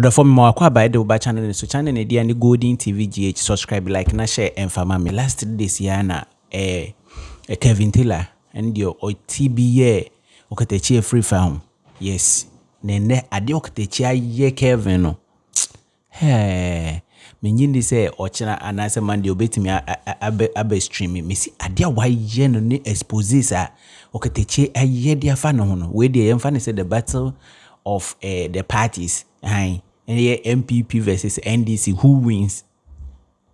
Oda for me more kwa by the Obiaa channel so channel ne dia ne Golden TV GH subscribe like na share and fama me last this year na Kevin Taylor and your TBA Okatakyie Afrifa yes nene ade Okatakyie ye Kevin no menyindi say ochina anase man de obetimi abe stream me si ade wa ye no ne exposè sa Okatakyie aye de afa no ho no we de yemfa ne say the battle of the parties and MPP versus NDC who wins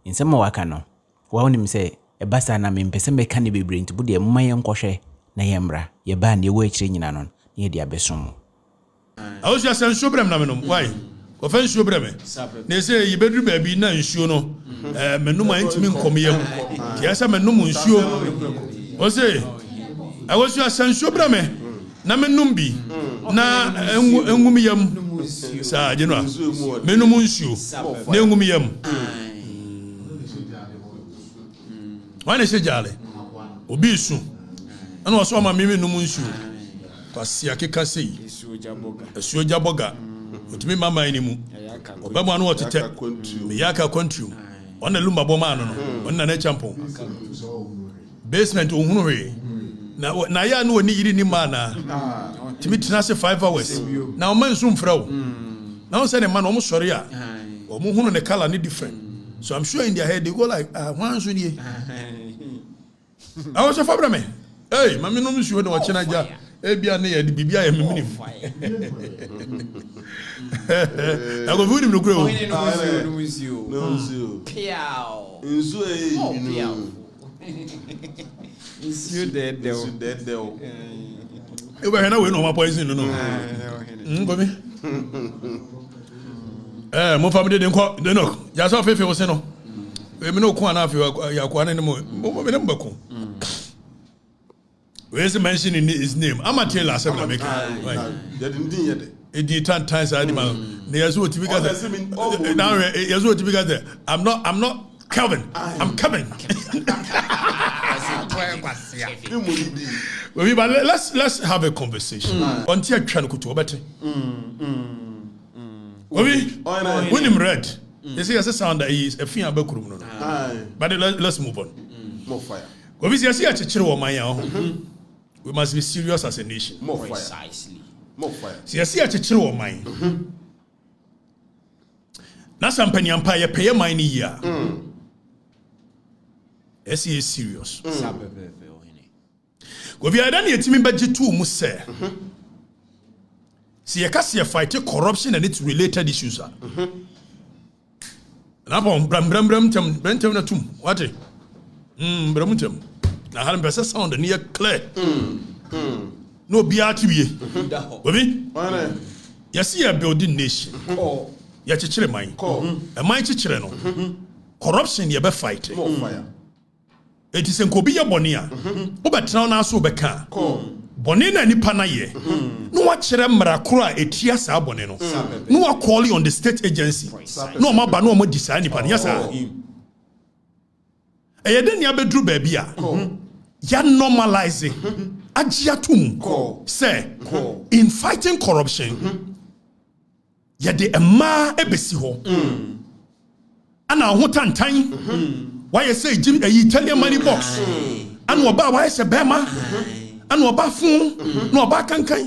in some waka no wa wonim say e basa na me mpese me ka ne bebre nti bude mma ye nkohwe na ye mra ye ba ne wo akire nyina no ye de abesom awo sia san sobrem na me no why ko fan sobrem ne say ye bedru ba bi na nsuo no menum antimi nkom yam ti asa menum nsuo o say awo sia san sobrem na menum bi na engum yam sa jenwa menum nsuo na engum yam wane se jale obi su ana waso ma mimi no munsu kwasi akeka sei esuo jaboga otimi mama ni mu obamu anu otete me yaka control ona lumba boma anu no ona na champon basement ohunu we na ya no ni yiri ni mana timi tina se 5 hours na o man su mfra wo na o se ne man o mo sori a o mo hunu ne color ni different. So I'm sure in their head they go like, one should ye. I was a fabrame. Hey, mammy no monsieur no watching aja. Ebia near the Bibia and Minim. I go with him to grow. You dead though. You were no my poison, no. Mo family de nko de no ya so fefe wo se no we me no ko ana afi ya ko ana ne mo me ne mbako we is mentioning his name Taylor asem na make right they didn't yet it the times animal ne yazo otibi ga now yazo otibi ga I'm not Calvin I'm Kevin but let's have a conversation until try no kuto obete Obi, when him read, they say as a sound that he is a fian backroom. But let's move on. More fire. Obi, see a chichiro my we must be serious as a nation. More fire. Precisely. More fire. See a chichiro mine. Na sampany empire pay mine year. Esi is serious. Obi, I don't need to budget two must say. See, you can see a fight corruption and its related issues. And upon Bram na tum. What? Bramutum. Now, having better sound near clear. No Obiaa to be. Baby, you see a building nation. You chichire mine. A mine chichire no. Corruption, you be fighting. More fire. It is in Kobiya Bonia. Obetra na so beka. Bone na nipa na ye no wa kire mrakoro a etia sa bone no no wa call on the state agency no ma ba no mo di sa nipa ya sa eyede ni abedru ba bia ya normalize agia tum say in fighting corruption ya de ema ebesi ho ana ho tantan why say Jim Italian money box and oba why say bema and no about phone, no about kankai.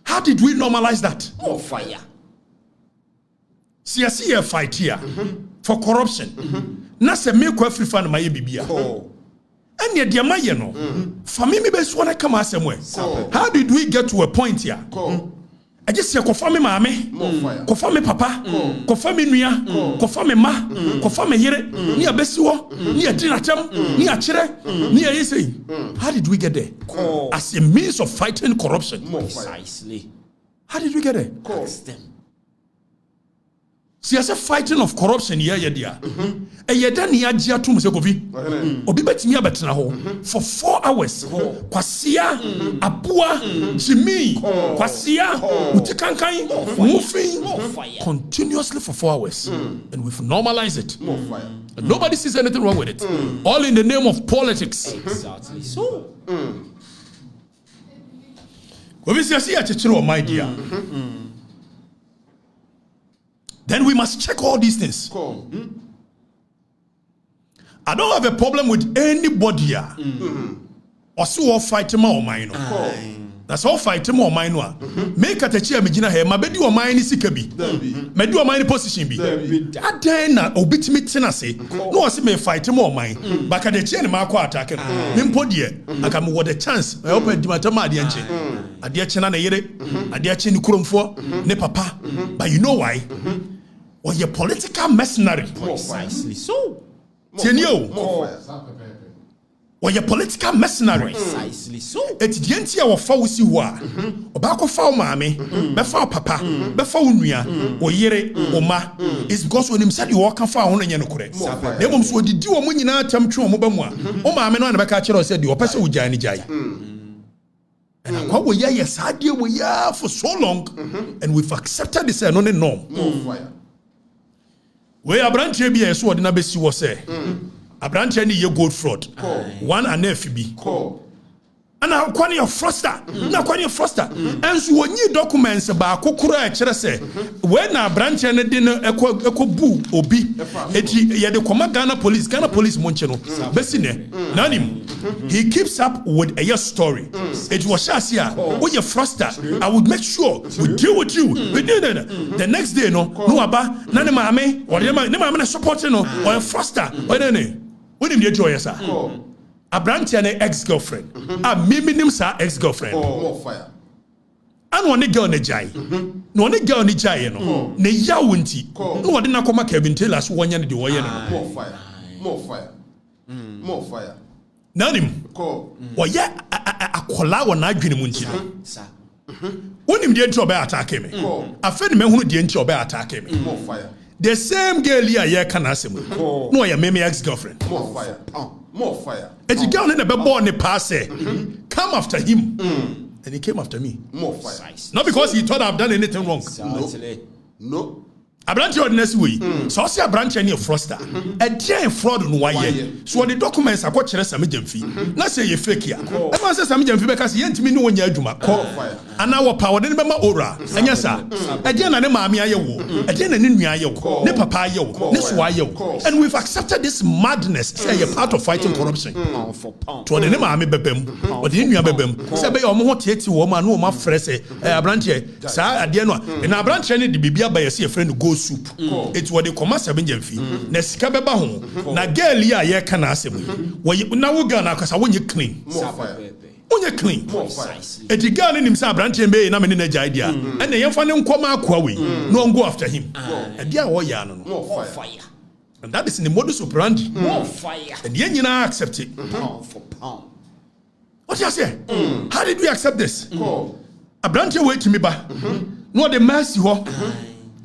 How did we normalize that? Oh, fire. See a fight here for corruption. Na se me ko Afrifa na maye bibia. And ye dia maye no. For me be so na come asem. How did we get to a point here? I just say kofa me maame, kofa me papa, kofa me nua, kofa me ma, kofa me yere, ni abesi wo, ni adinatam, ni akire, ni ayese. How did we get there? As a means of fighting corruption. Precisely. How did we get there? See, as a fighting of corruption here, dia. Eyeda ni agia tum se kofi. Obi betimi abetena ho for 4 hours. Kwasia, abua, jimi, kwasia, utikankan, moving continuously for 4 hours. And we've normalized it. And nobody sees anything wrong with it. All in the name of politics. Exactly. So. Obi si a chichiro my dear. then we must check all these things. I don't have a problem with anybody or so fighting my mind. That's all fighting more mind. Make a teacher Megina here, my bedi or mine is sikabi. Medu or mine position be. That then obit me tenacity. No, I see me fight more mind. Back at the chain, Marco attacking. Nimpodier, I come with a chance. I open to my tamadianche. A dear Chenana Yere, a dear Chin Kurumfo, ne papa. But you know why? Or your political mercenary. Precisely so. Tenio. Or your political mercenary. Precisely so. It's the entire of Fauci wa. Obako Fau Mammy, Befau Papa, Befau Nuya, or Yere, or Ma. It's because when him said you walk and found on Yanukure. They won't so did you a winning out time to Mobamwa. Oh, Mamma, and the catcher said you are person with Jani Jai. And what we yes, I deal we are for so long, and we've accepted this and on a norm. We are branching be a sword in a besi was say. A branch any year gold fraud. One and FB. And now quani of froster. Now quani of froster. And so when you documents about Kokura say when a branch and dinner echo boo obi ye the Ghana police Moncheno. Besine Nanim. He keeps up with a year story. It was Shasia. Oh you froster. I would make sure we deal with you. The next day no aba nanema ame or nema supporting no or a froster. When him joy sir. A branch and an ex-girlfriend. A minim sa ex-girlfriend. More fire. And one girl ne jai. No one girl ne jai no. Ne ya wunti. No one didn't come Kevin tell us one year the way. More fire. More fire. More fire. Nanim. Or ya a kola one I dream munti. When him did job attack me. I fed me who didn't job attack me. More fire. The same girl here can ask him. No, your maybe ex-girlfriend. More fire. More fire. And the girl in the born the pass come after him. And he came after me. More fire. Not because he thought I've done anything wrong. No. A branch on this way. So I see a branch any froster. A giant fraud on why. So the documents are quite some fee. Not say you fake here. I must say some fee because he ain't me no one year Juma. And our power didn't remember Ora. And yes, sir. A gen and a mammy ayo. A gen and in yo. Ne papa yo. This why yo. And we've accepted this madness. Say a part of fighting corruption. To the name army bebem. Or the Indian bebem. Say be or more tietty woman no more fresh. A branch here. Sir, at the end. And a branch any the bibia by a friend to go soup. It's what they come as a benjamin fee. Nesika beba home. Na girl ya ye can ask him. When you now go now because I want you clean. More fire. When you clean. More fire. It's a girl in himself branch and bay and I'm in the idea. And the young fan come out Kwawi. No go after him. And dear Wayano. More fire. And that is in the modus operandi. More fire. And yen you now accept it. Pound for pound. What you say? How did we accept this? A branch away to me ba. No the mercy ho.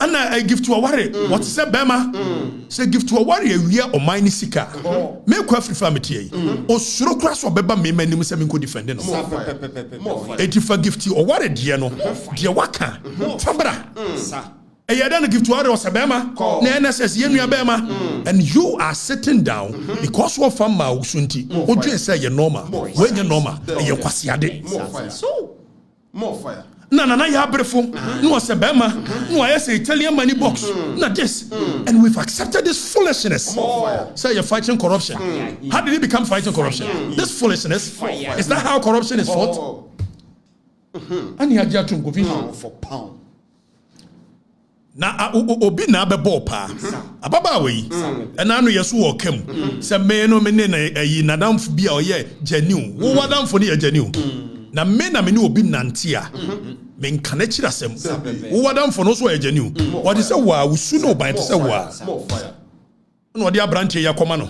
And I give to a worry. What is a Bema? Say give to a warrior we are or mine sika. Make Afrifa-Mensah. Or sure crash or beba me many seven could defend them. More fire. More fire. If you gift you or worry diano, dear waka, Fabra. And you don't give to other Sabema, Nana says Yemia Bema, and you are sitting down because what from Mausunti, what you say you're normal, when you're normal, and you're quasiade. More fire. More fire. Na ya brefo no Sabema no I say Italian money box na this and we've accepted this foolishness. Say you're fighting corruption. How did it become fighting corruption? This foolishness. Is that how corruption is fought? And you are to go Pound for pound. na obi na bebo pa ababa we and anu yeso wo kam se me no me ne na yi nadamfo bi a oye janiu wo wadamfo ne janiu na me na me ne obi nante a me nkane kira asem wo wadamfo no so janiu what is say wa wusu no ban to say wa no odi abranche ya koma no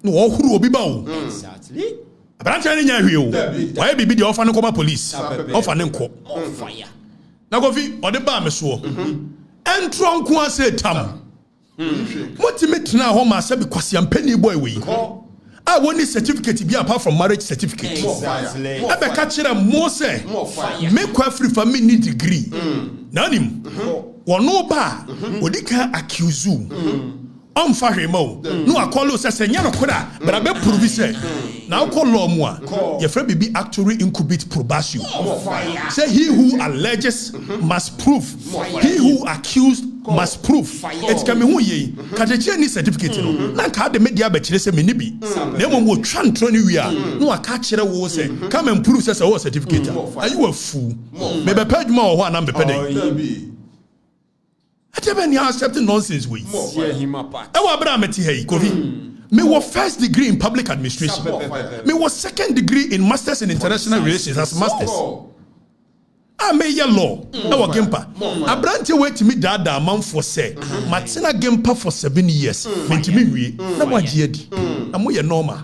no wo huru obi ba wo Exactly. abranche ne nya hwe o why bibi de ofa ne koma police ofa ne nko More fire. na kofi odi ba me so entron ko ase tam motimetna ho ma se be kwasiampani boy we a woni certificate bi apart from marriage certificate Exactly. e be ka kire mo se make Afrifa-Mensah degree nanim wono ba odika accuse on fa hwemo no akolo se senya no kora bra be prove se na akolo mu a ye fra bibi actually incubate probation say he who alleges must prove he who accused must prove it can be who ye kateche ni certificate no na ka de media ba kire se meni bi na mo wo twa ntro ni wi a no aka kire wo se come and prove say wo certificate are you a fool me be page ma wo na me pe den atebe ni accepting nonsense we e wa bra meti hey kofi me was first degree in public administration. Me was second degree in masters in international relations as masters. I made your law. I was Gempa. I branch away to me dad a man for say. Martina Gempa for 7 years. Into me, no one did. I'm more normal.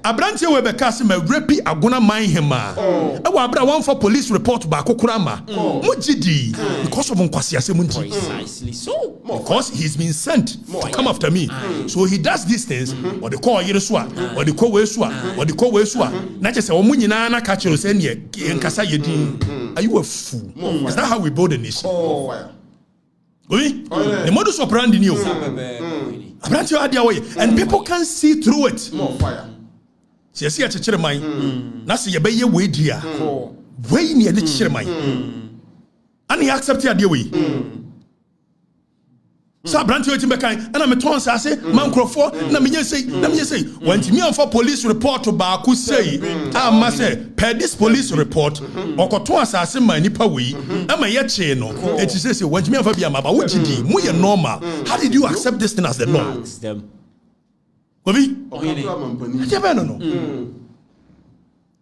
I branch away because my repi agona mind him. I was one for police report back Okurama. Mujidi because of Unkwasi. Precisely so. Because he's been sent to come after me. So he does these things. Or the call Yereswa, or the call Weswa, or the call Weswa. Not just a woman na catch you saying ye in Kasa Yedin. Are you a fool? Is that how we build a nation? The modus operandi new. And people can see through it. See, I see a teacher mine. That's your baby way, dear. Way near the teacher mine. And he accepted the way. So branch you back and I'm a ton say man crofo na me say when me for police report to Baku say I must say per this police report okoto asase man nipa we am ye che no it say when me for be am ba wo gidi mu ye normal how did you accept this thing as the norm them obi no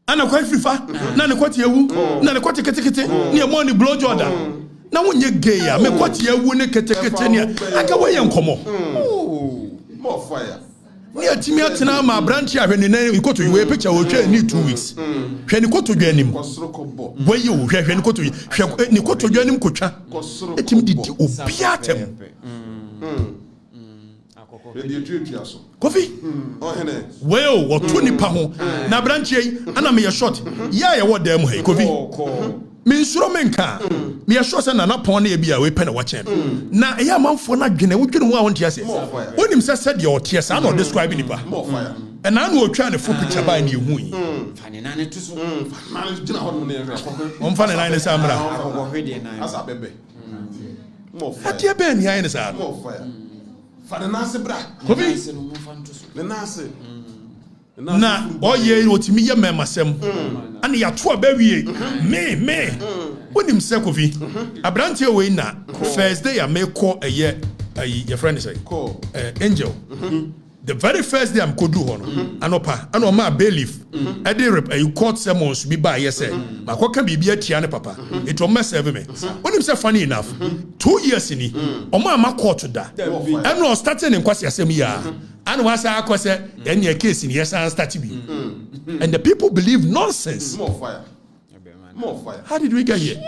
ana kwa Afrifa na ne kwati ewu na ne kwati ketekete ne mo ni blow Jordan na wonye gay ya me kwati ewu ne ketekete ne aka wo ye nkomo more fire ni atimi atena ma branch ahwe ne nan ikoto we picture wo twa ni 2 weeks hwe ni koto dwanim wo ye wo hwe ni koto hwe ni koto dwanim kotwa etimi didi Obiaa tem Kofi well what 20 pa ho na branch yi ana me ye short ya ye wo dem he Kofi me nsuro menka me ye short na pon na e bia we pe na wachen na e ya manfo na dwene wo dwene ho a won tie ase onim se said your tears and not describe nipa and na no otwa ne full picture by na ehu yi fane na ne tuso na ne gina ho ne on fane na ne samra asa bebe more fire atie ben hi ne sa more fire fane na se bra Kofi le na se na oye otimi ye memasem ana ya to abawie me wonim se Kofi abrantie we na first day ya me call eye your friend say Angel the very first day I'm kodu ho no anopa ana o ma bailiff e dey court summons bi ba ye say makoka bibia tia ne papa it o mess serve me wonim se funny enough 2 years ni o ma court da and no starting in kwasi asem ya and was I cause any case in yes start bi and the people believe nonsense more fire how did we get here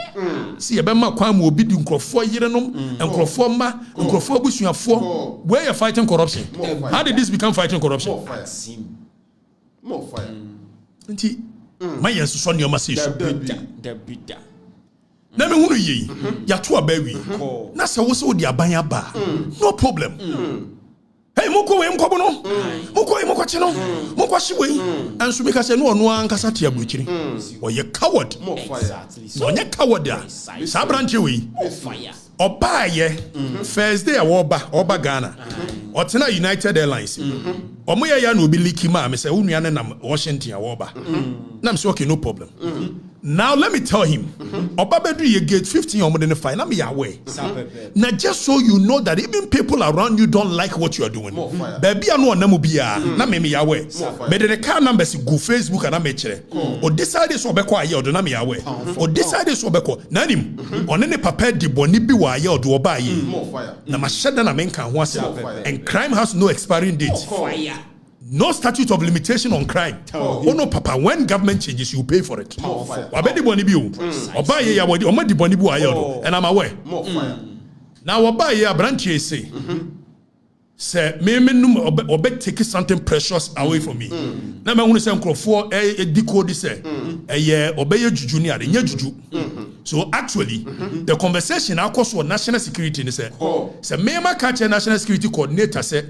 see ebema kwam obi di nkrofo yerenom nkrofo ma nkrofo busuafo where you fighting corruption how did this become fighting corruption more fire nti mayen so ne o ma say the bitter na me hunu yi ya to abawi na se wo se odi aban aba no problem hey moko we mkobo no moko e moko che no moko hye we anso me ka se no ono ankasa te abuchiri oye coward exactly so onye coward a sa branch we fire obaye first day oba Ghana otena United Airlines omo ya na obi liki ma me se unua ne na Washington ya oba na me say okay no problem now let me tell him oba bedu ye gate 15 omo de ne fine na me ya we na just so you know that even people around you don't like what you are doing baby anu onam bia na me ya we me de car numbers go Facebook na me kire o decide so obekọ aye odo na me ya we o decide so obekọ na nim one ne papa di boni bi wa aye odo oba aye na ma sheda na me nka ho ase and crime has no expiring date no statute of limitation on crime no papa when government changes you pay for it wabedi boni bi o oba aye ya wodi o ma di boni bi wa aye odo and I'm aware now oba aye abrantie say me num obe take something precious away from me na me hunu say nkrofo decode say obeye juju ni ade nya juju so actually the conversation across national security ni say me ma catch national security coordinator say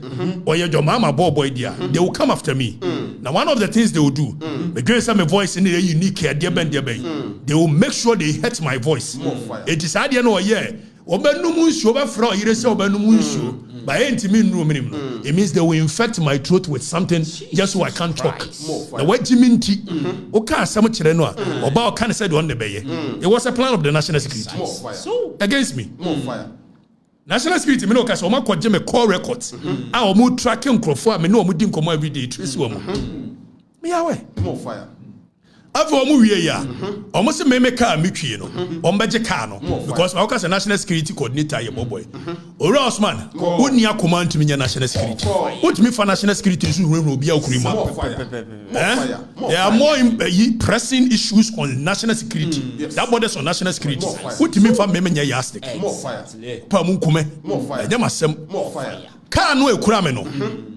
oye jomama boy dia they will come after me now one of the things they will do the grace of my voice in a unique they will make sure they hurt my voice it is ade no oye Obenumunsu, Obafro, Irese Obenumunsu, by intimate room. It means they will infect my throat with something just so I can't talk. The way Jiminti, Oka Samuchirenoa, Oba can said one the bay. It was a plan of the national security against me. National security, me no kasa oma kwaje me call records. A omo tracking crofo, me no omo din komo every day trace omo. Me yawe. More fire. After omo wie ya, omo se me car me twie no. Omo beje car no because I was a national security coordinator ye boy. Ora Osman, woni akoma ntimi nya national security. What me for national security so we Obiaa okurima. There are more pressing issues on national security. That borders on national security. What me for me nya yastic. More fire. Pa mun kume. More fire. Dem asem. More fire. Car no ekura me no.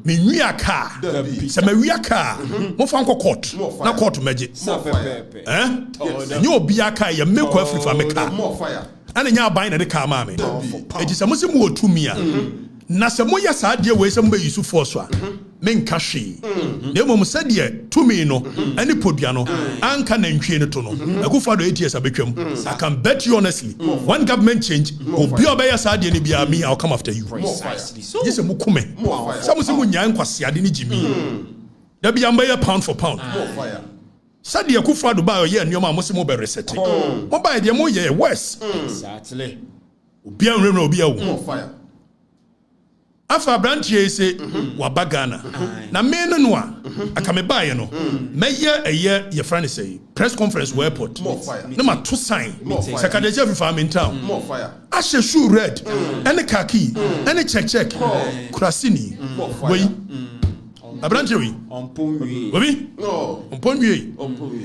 Me nwia car. Se me wia car. Mo fa nko court. Na court meje. Nyo Obiaa car ye me ko Afrifa me car. More fire. Ana nya ban na de car ma me. Eti se mo se mo otumi a. Na se mo ya sa de we se mo be yusu force a. Me nka hwe. Na mo se de tumi no ani podua no anka na ntwe ne to no. Akufa do ATS abetwam. I can bet you honestly, one government change, Obiaa obey sa de ne bia me I'll come after you. Precisely so. Yes, mo kume. Some se mo nya nkwase ade ne jimi. Da bia mba pound for pound. More fire. Sadi Akufa do ba ye nneoma mo se mo be reset. Mo ba de mo ye worse. Exactly. Obiaa nrem Obiaa wo. More fire. Afa branchie se wabagana na me no a aka me bae no meye ye friend say press conference we airport na ma to sign Secretary Afrifa-Mensah More fire. ashe shoe red any khaki any check kurasini we abranchie we Ompomwie. obi No. Ompomwie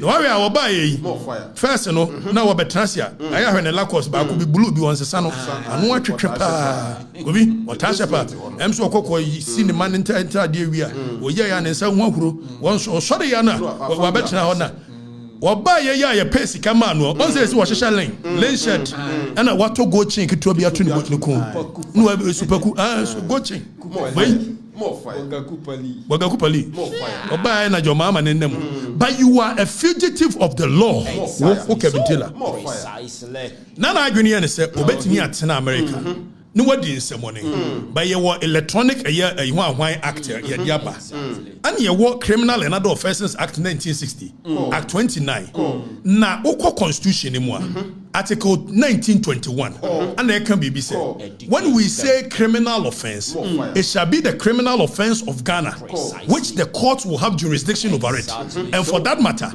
no wa we a wobae yi More fire. first no na wo betrasia aya hwe ne lakos ba ko bi blue bi won sesa no anu atwetwe pa obi otasha pa emso okoko si ne man nta de wi a oye ya ne nsa hu ahuro won so sore ya na wa betena ho na wobae ya ye pesi kama no on say si wo hwehwe lane shirt ana wato go chin kito bi ato ne ko no wa supaku go chin More fire. Wagakupali. More fire. Obiaa na joma ama ne nnem. But you are a fugitive of the law. Okay, Bintila. More fire. Precisely. Nana adwene ne se obetini atena America. No wadi nsemone. But you were electronic ahwan act ye diaba. And you were criminal and other offenses act 1960. Act 29. Na ukọ constitution mu article 1921 and there can be said when we say criminal offense it shall be the criminal offense of Ghana which the court will have jurisdiction over it and for that matter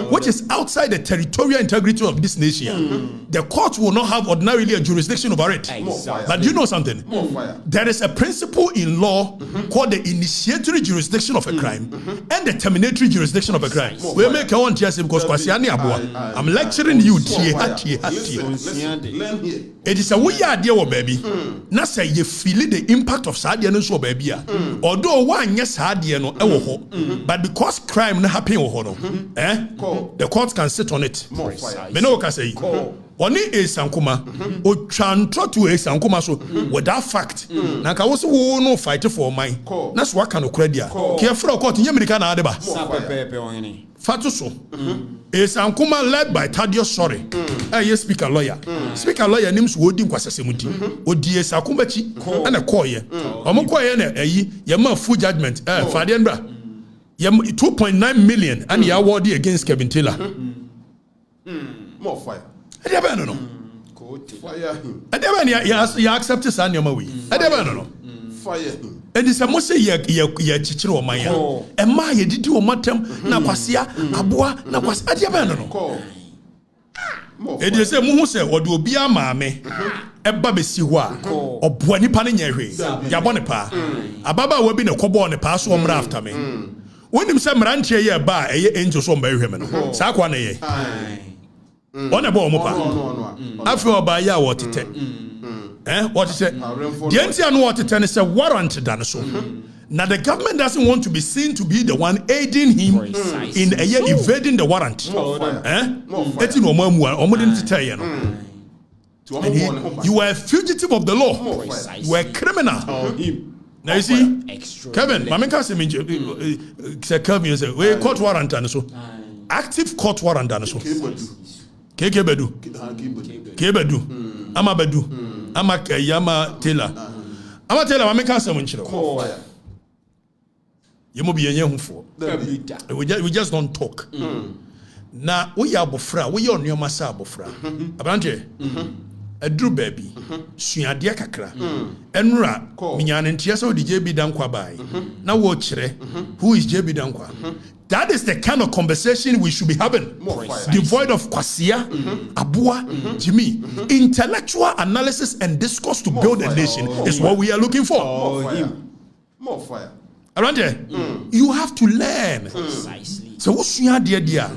which is outside the territorial integrity of this nation the court will not have ordinarily a jurisdiction over it. But do you know something? There is a principle in law called the initiatory jurisdiction of a crime and the terminatory jurisdiction of a crime. We make a one just because I'm lecturing you. Learn here. It is a way idea or baby. Na say you feel the impact of sad no so baby. Although one yes hard no but because crime no happen the court can sit on it. Me no can say Oni Sankuma o chantro to Sankuma so with that fact. Na ka wo so wo no fight for mine. Na so aka no kradia. Careful court in America na adeba. Fatuso. Sankuma led by Thaddeus Sorry. Yes speaker lawyer. Speaker lawyer names wo di nkwasesemuti. Odi Sankuma chi na koye. Omo koye na ye ma full judgment. Fade nbra. Ye 2.9 million and ye award against Kevin Taylor. More fire. Fire him. You accept this and your way. Fire him. And it's a most say ye chichiro or maya. And my ye did you matem na kwasia abua na kwas adiabano. It is a muhu say or do Obiaa maame eba besi ho a oboa nipa ne nya hwe. Ya bone pa. Ababa we bi ne kobo ne pa so omra after me. When him say mrantie ye ba eye angel so mba hwe me no. Sa kwa na ye. On a bomb. After Obiaa what it what is it? The NTN what it is a warrant done so. Now the government doesn't want to be seen to be the one aiding him in evading the warrant. You are a fugitive of the law. You are a criminal. Now you see, Kevin, my can't say Kevin is a court warrant done so. Active court warrant done so. Kebedu. ama Bedu, ama Yama Taylor. Ama Taylor, I make us some inch. More fire. You must be a young fool. We just don't talk. Na we are bofra, we are near massa bofra. Abante, a drew baby, suadia kakra, enra, minyan and tiaso di JB Dankwa by. Now watch who is JB Dankwa? That is the kind of conversation we should be having. Devoid of kwasia, abua, Jimmy. Intellectual analysis and discourse to build a nation is what we are looking for. More fire. Around there, you have to learn. Precisely. So what's your idea?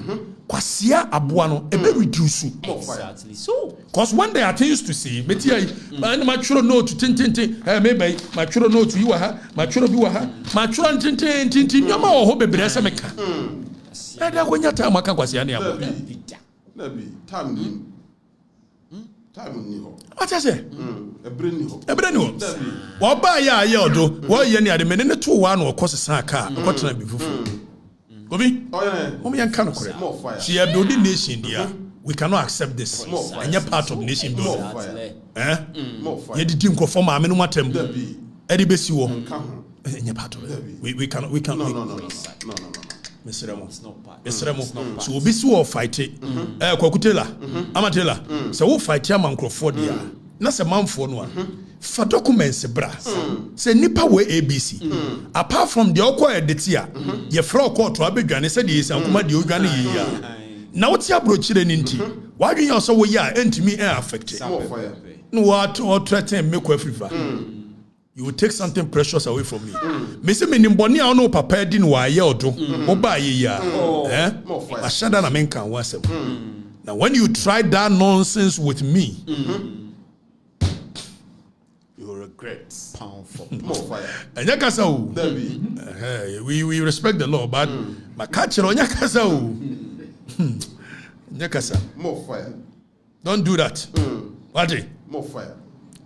Kwasia abuano ebe reduce. Exactly. So, Because when there are things to see, my children know to tin. Maybe my children know to you my children be my children tin. Yama or hope be resa meka. Eda kwenya time aka kwasia ne abo. Nabi, time ni ho. What I say? Ebre ni ho. Wo ba ya ye odo, wo ye ni ade me ne to wa no kosse san aka, ko tena bi fufu. Obi? Oh yeah. Omo yan kan kore. More fire. She are building nation there. We cannot accept this. And you're part of nation building. More fire. More fire. You did for my men matem. Eddie Bessie wo. And you're part of it. We cannot. No. Mr. Remo. it's not part. Mr. Remo. So we be so fight it. Kwakutela. Amatela. So we fight ya man croford dia. Na se manfo no a. For documents bra. Say nipa we ABC. Apart from the okwa editia, ye fra court to abedwane say dey san kuma dey odwane yi ya. Na what ya bro chire ni nti. Why do you so we ya entimi affected? More fire. No what or threaten make Afrifa. You will take something precious away from me. Me say me nimboni a no papa di no aye odo. Oba ye ya. More fire. Ashada na menka wasem. Now when you try that nonsense with me, you will regret. Pound for More fire. And yakasa o. Debbie. We respect the law, but my catcher on yakasa o. Yakasa. More fire. Don't do that. What? More fire.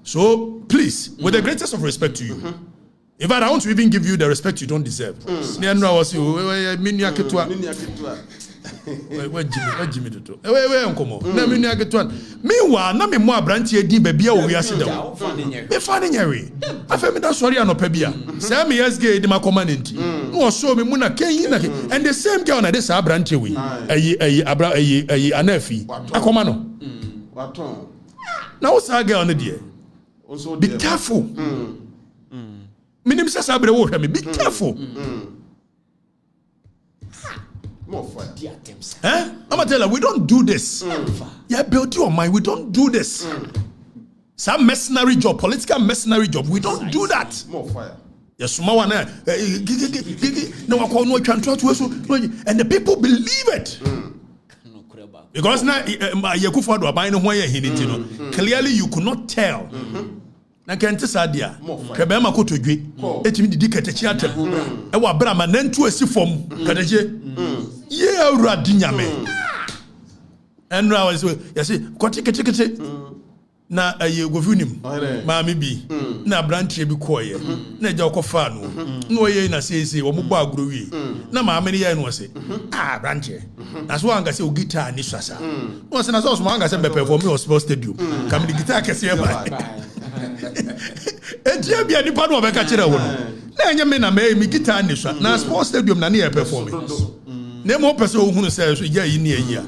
So please, with the greatest of respect to you, in fact, I want to even give you the respect you don't deserve. Where Jimmy to do? Meanwhile, na me mo abranti edi baby a we ase da. Me finding your I feel me that sorry no pebia. Say me yes gay di ma command no so me mu na ken na and the same girl na this abranti we. Ayi anafi. Akoma no. Waton. Now what's that girl no there? Also Be careful. Minim say sabre wo hwe me. Be careful. More fire. I'm gonna tell her, we don't do this. Yeah, build your mind. We don't do this. Some mercenary job, political mercenary job. We don't do that. More fire. Yes, no, and the people believe it. Because now, clearly you could not tell. Na kente sadia kebe ma kotodwe etimi didi ketechi atem e wa bra ma nantu asi fom ketechi ye awurade nyame enra wa so yesi koti kete na aye govunim ma me bi na branche bi koye na ja okofa no na oye na sese wo mo ba aguro wi na ma me ye no se branche na so anga se o guitar ni swasa no se na so anga se be perform me sports stadium kam di guitar kese e ba etia bia nipa no obeka kire wo no na enye me na me guitar ni swa na sports stadium na na e perform na mo pese o hunu se so ya yi ni ayi a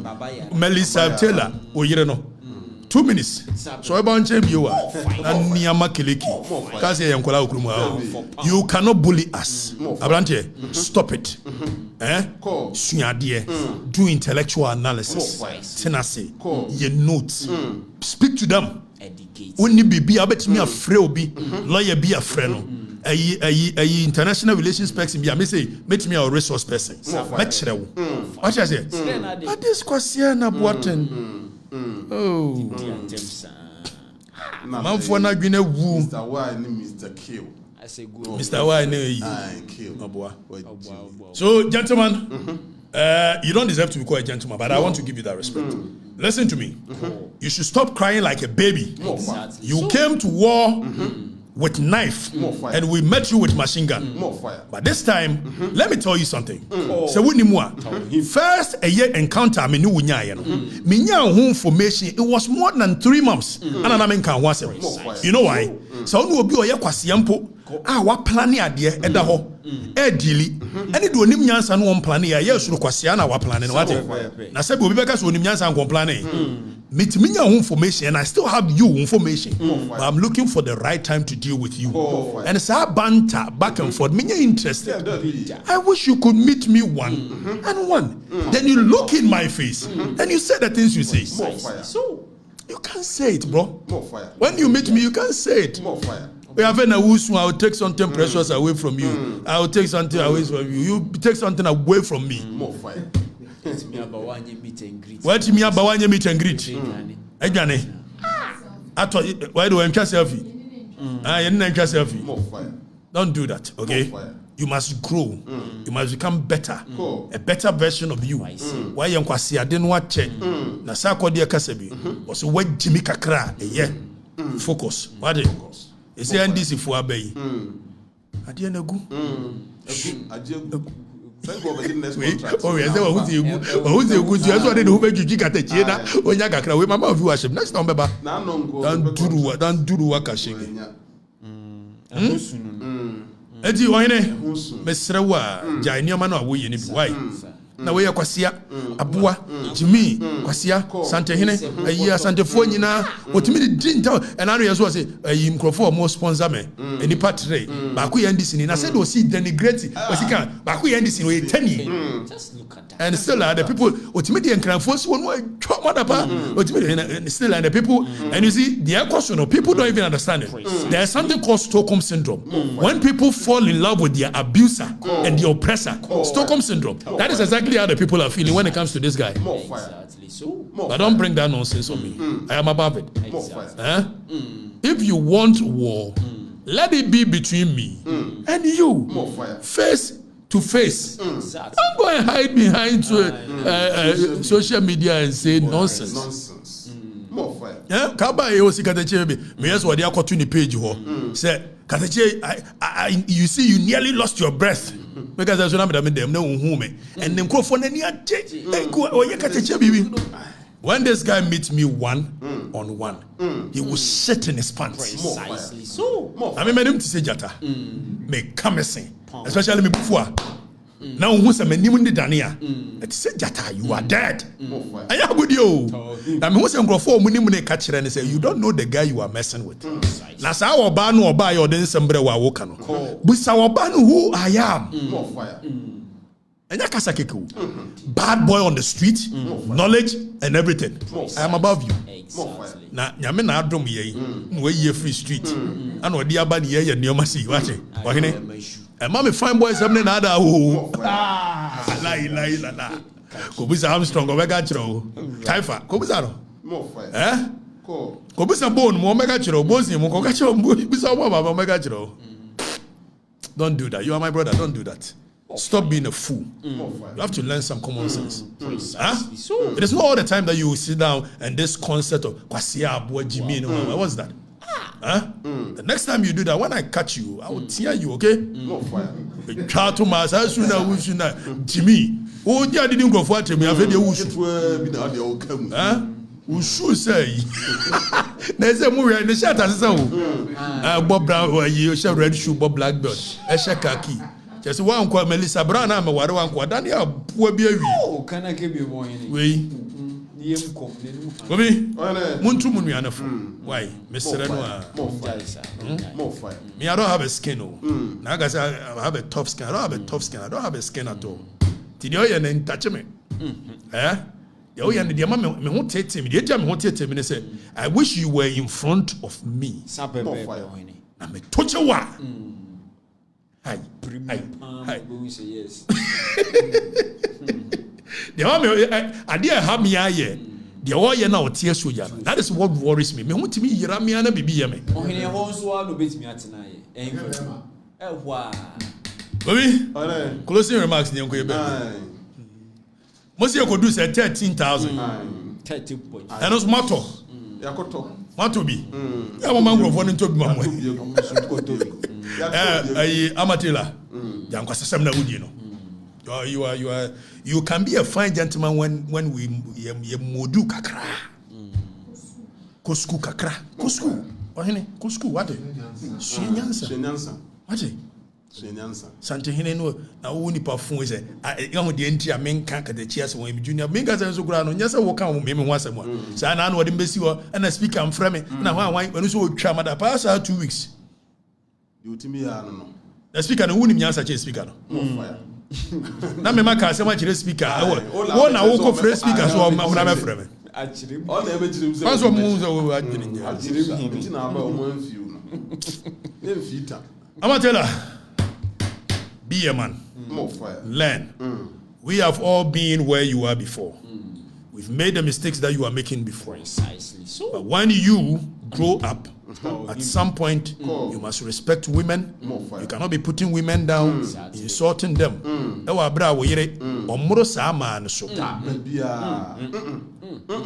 Melissa Taylor o yire no 2 minutes so e ba nche bi wa na niama keleki ka se ye nkola okuru mu you cannot bully us abrante stop it suade do intellectual analysis tenase ye notes speak to them. Only be abetimi afre obi lawyer be afre no ayi international relations person be me say metimi a resource person me kire wo what you say but this question na boaten manfo na dwene wu Mr. Y and Mr. Kill. I say good. Mr. Y na yi Kill. So gentlemen, you don't deserve to be called a gentleman, but I want to give you that respect. Listen to me. You should stop crying like a baby. Exactly. You came to war with knife, and we met you with machine gun. More fire. But this time, let me tell you something. So we need first a year encounter me no wunya me nya ho information. It was more than 3 months. And I mean can once. You know why? So no obi oye kwasea mpo wa plan ade eda ho e dili ene do onim nyansa no plan ya ye suru kwasea na wa plan no what na say obi beka so onim nyansa nko plan me nya ho information and I still have you information, but I'm looking for the right time to deal with you. And it's a banter back and forth. Me nya interested. I wish you could meet me one and one. Then you look in my face and you say the things you say. So you can't say it, bro. More fire. When you meet me, you can't say it. More fire. We have a wusu. I will take something precious away from you. I will take something away from you. You take something away from me. More fire. it's me about one meet and greet. What me about one meet and greet? Ejane. Why do I enjoy selfie? You didn't enjoy selfie. More fire. Don't do that, okay? More fire. You must grow. You must become better. A better version of you. Why you kwasi ade no ache. Na sa kwode kasabi. Also what Jimmy kakra focus. What it? Is there NDC for abai? Ade na gu. Thank God for the next contract. Oh yes, who's you good? That's what they do. Juji Katakyie na onya kakra we mama viewership. Next time beba. Don't do wakashege. Eti ohene mesrewa jai nioma na wo ye ni bi why na we yakwasea aboa jimi kwasea sante hene ayi asantefo nyina otimi di dinta enano yeso say ayi mkrofo mo sponsor me eni patre ba ku ye ndisi ni na say do see denigrate osika ba ku ye ndisi no ye tani Just look at that. and still the people otimi di enkranfo so wonu atwa madapa otimi still the people and you see the question of people don't even understand it. There's something called Stockholm syndrome. When people fall in love with their abuser and the oppressor, Stockholm syndrome, that is exactly how the people are feeling when it comes to this guy. More fire. Exactly. So But don't bring that nonsense on me. I am above it. More fire. If you want war, let it be between me and you. More fire. Face to face. exactly. Don't go and hide behind social media and say nonsense. Nonsense. More fire. Kaba e osi Katakyie be me yes wodi akoto ni page ho say Katakyie you see you nearly lost your breath because I so na me dem na unhu me and dem crofo na ni age go oye Katakyie bibi. When this guy meets me one on one, he will shit in his pants. Precisely. So I mean, him to say jata, me come sing, especially me before. Now who say me nimu ndi dania? It say jata, you are dead. Aya good yo. I mean who say nkrofo mu nimu ne ka kire ne say you don't know the guy you are messing with. Na sa oba no oba yo den sembre wa wo ka no. Busa oba no who I am. More fire. Bad boy on the street, knowledge and everything. I am above you. exactly. Na nyame na adom ye we ye free street and odi aba ne ye nyoma si wache wahene e ma me fine boys am na ada o la ko bisa Armstrong o mega chiro taifa ko bisa no More fire. ko bisa bone mo mega chiro bozi mo ko ka chiro bisa o baba mega chiro. Don't do that. You are my brother. Don't do that. Stop being a fool. You have to learn some common sense. So It is not all the time that you will sit down and this concept of kwasia boy Jimmy. What's that? The next time you do that, when I catch you, I will tear you. Okay? More fire. Try to master sooner Jimmy. Oh, yeah, didn't go for me. I've heard you. It will be the old come. We should say. There's a movie in the shirt as so. Bob Brown, you shall red shoe, Bob Blackbird, a shakaki. Just one called Melissa Brown. I'm a one called Daniel. Poor baby. oh, can I give you one? We. Bobby, Muntu Munianafu. Why, Mr. Renoir? More fire. More fire. Me, I don't have a skin. Naga say I have a tough skin. I don't have a tough skin. I don't have a skin at all. Did you hear and touch me? Eh? The me won't take me. The jam won't take me. Say, I wish you were in front of me. More fire. I'm a touch of what? Hi. Yes. The army, I dare have me aye. The oil now tears so young. That is what worries me. Me want to me Yeramiana bibi me. Oh, he wants to beat me at tonight. Wow. Baby, closing remarks. Most you could do say 13,000. 30 points. And it's matter. Yakoto. Matobi. Ya mama ngofo ni tobi mamwe. Amatela. Janko sasem na wudi no. You can be a fine gentleman when we modu kakra. Kosku kakra. Kosku. Ohene, kosku what? Shenyansa. What? Shenyansa. Sante hene no na wo nipa fun we say ehun de enti a menka ka de chia se won junior menka se so kura no nyasa wo kan wo me ho asem a sa na na wo de mbesi wo na speaker am frame na ho anwan wonu so twa mada pass 2 weeks you timi ya no the speaker no woni nyansa che speaker no na me maka asem a kire speaker wo na wo ko frame speaker so na me frame achirim all na be chirim se so mo so achirim achirim na ba o mo anfiu no emfita Amatela, be a man. More fire. Learn. We have all been where you are before. We've made the mistakes that you are making before. Precisely so. But when you grow up, at some point, you must respect women. You cannot be putting women down, insulting them. Ewa bra wo yire, omuro sa man so.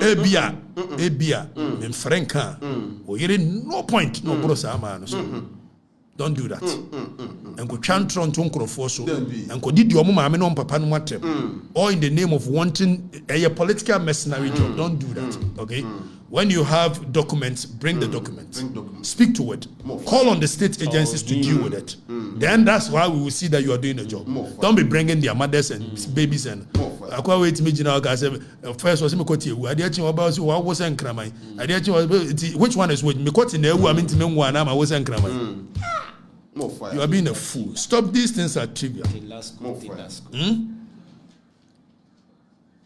Ebia, memfrenka. Wo yire no point no omuro sa man so. Don't do that. And go chantron to nkrofo so. And go did your mama no papa no matem. Or in the name of wanting a political mercenary job. Don't do that. Okay? When you have documents, bring the documents. Speak to it. Call on the state agencies to deal with it. Then that's why we will see that you are doing a job. Don't be bringing their mothers and babies and akwa wait me jina ka say first was me koti ewu ade achi oba so wa wo sen kraman ade achi which one is which me koti na ewu am ntime nwa na ma wo sen kraman. You are being a fool. Stop, these things are trivial.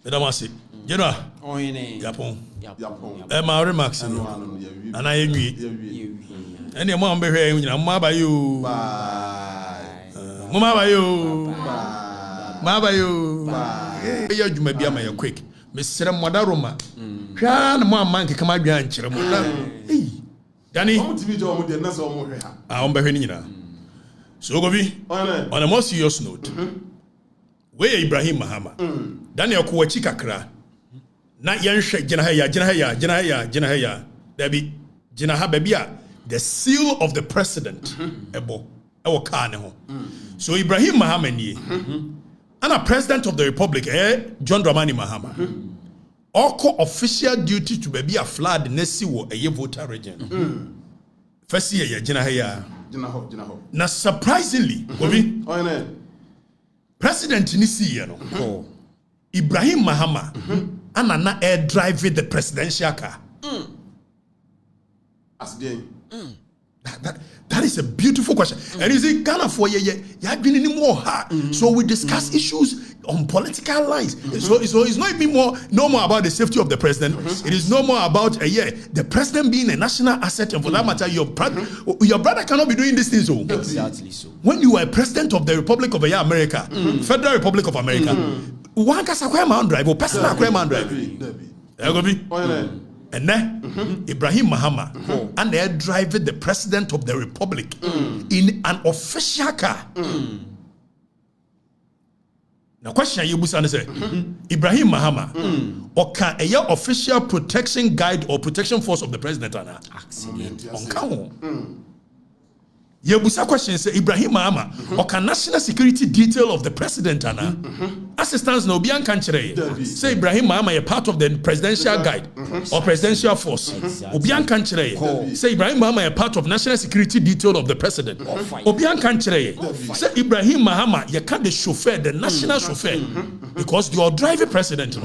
Edamasi. Jena. Yapon. My remarks. And I agree. And your mom be here. Mama by you. Mama by you. Mama by you. You may be my quick. Mr. Madaroma. Can my man come out and cheer? Danny. I'm behind you. So Gobi, on a more serious note, where Ibrahim Mahama, Daniel Kuwachi Kakra, not Yansha Janahaya, Debbie Jinaha Babia, the seal of the president, Ebo, our Kaneho. So Ibrahim Mahama, and a president of the Republic, John Dramani Mahama, Oko official duty to be a flood Nesiwo, a voter region. First year, Janahaya. Now, surprisingly, President Nisi, Ibrahim Mahama, and na air driving the presidential car. That is a beautiful question. And you see, Ghana for you have been any more hard. So we discuss issues on political lines. So it's not even no more about the safety of the president. It is no more about the president being a national asset, and for that matter, your brother cannot be doing these things. Exactly so. When you are president of the Republic of America, Federal Republic of America, one can drive or personal drive. And then Ibrahim Mahama and they're driving the president of the republic in an official car. Now, question you must say Ibrahim Mahama or can a official protection guide or protection force of the president accident on count? Yebusa question say Ibrahim Mahama or can national security detail of the president assistance no Obiaa kan kire say Ibrahim Mahama a part of the presidential guide or presidential force Obiaa kan kire say Ibrahim Mahama a part of national security detail of the president Obiaa kan kire say Ibrahim Mahama you can the chauffeur the national chauffeur because you are driving president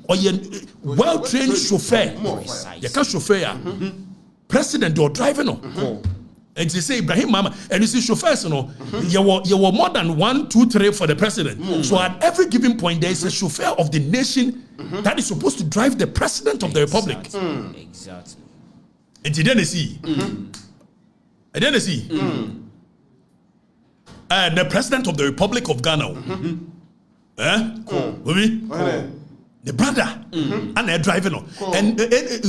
or you well trained chauffeur you can chauffeur president you are driving and they say Ibrahim Mahama, and you see chauffeurs, you were more than 1, 2, 3 for the president. So at every given point, there is a chauffeur of the nation that is supposed to drive the president of the republic. Exactly. And you didn't see. I didn't see. The president of the Republic of Ghana. The brother and they're driving on. And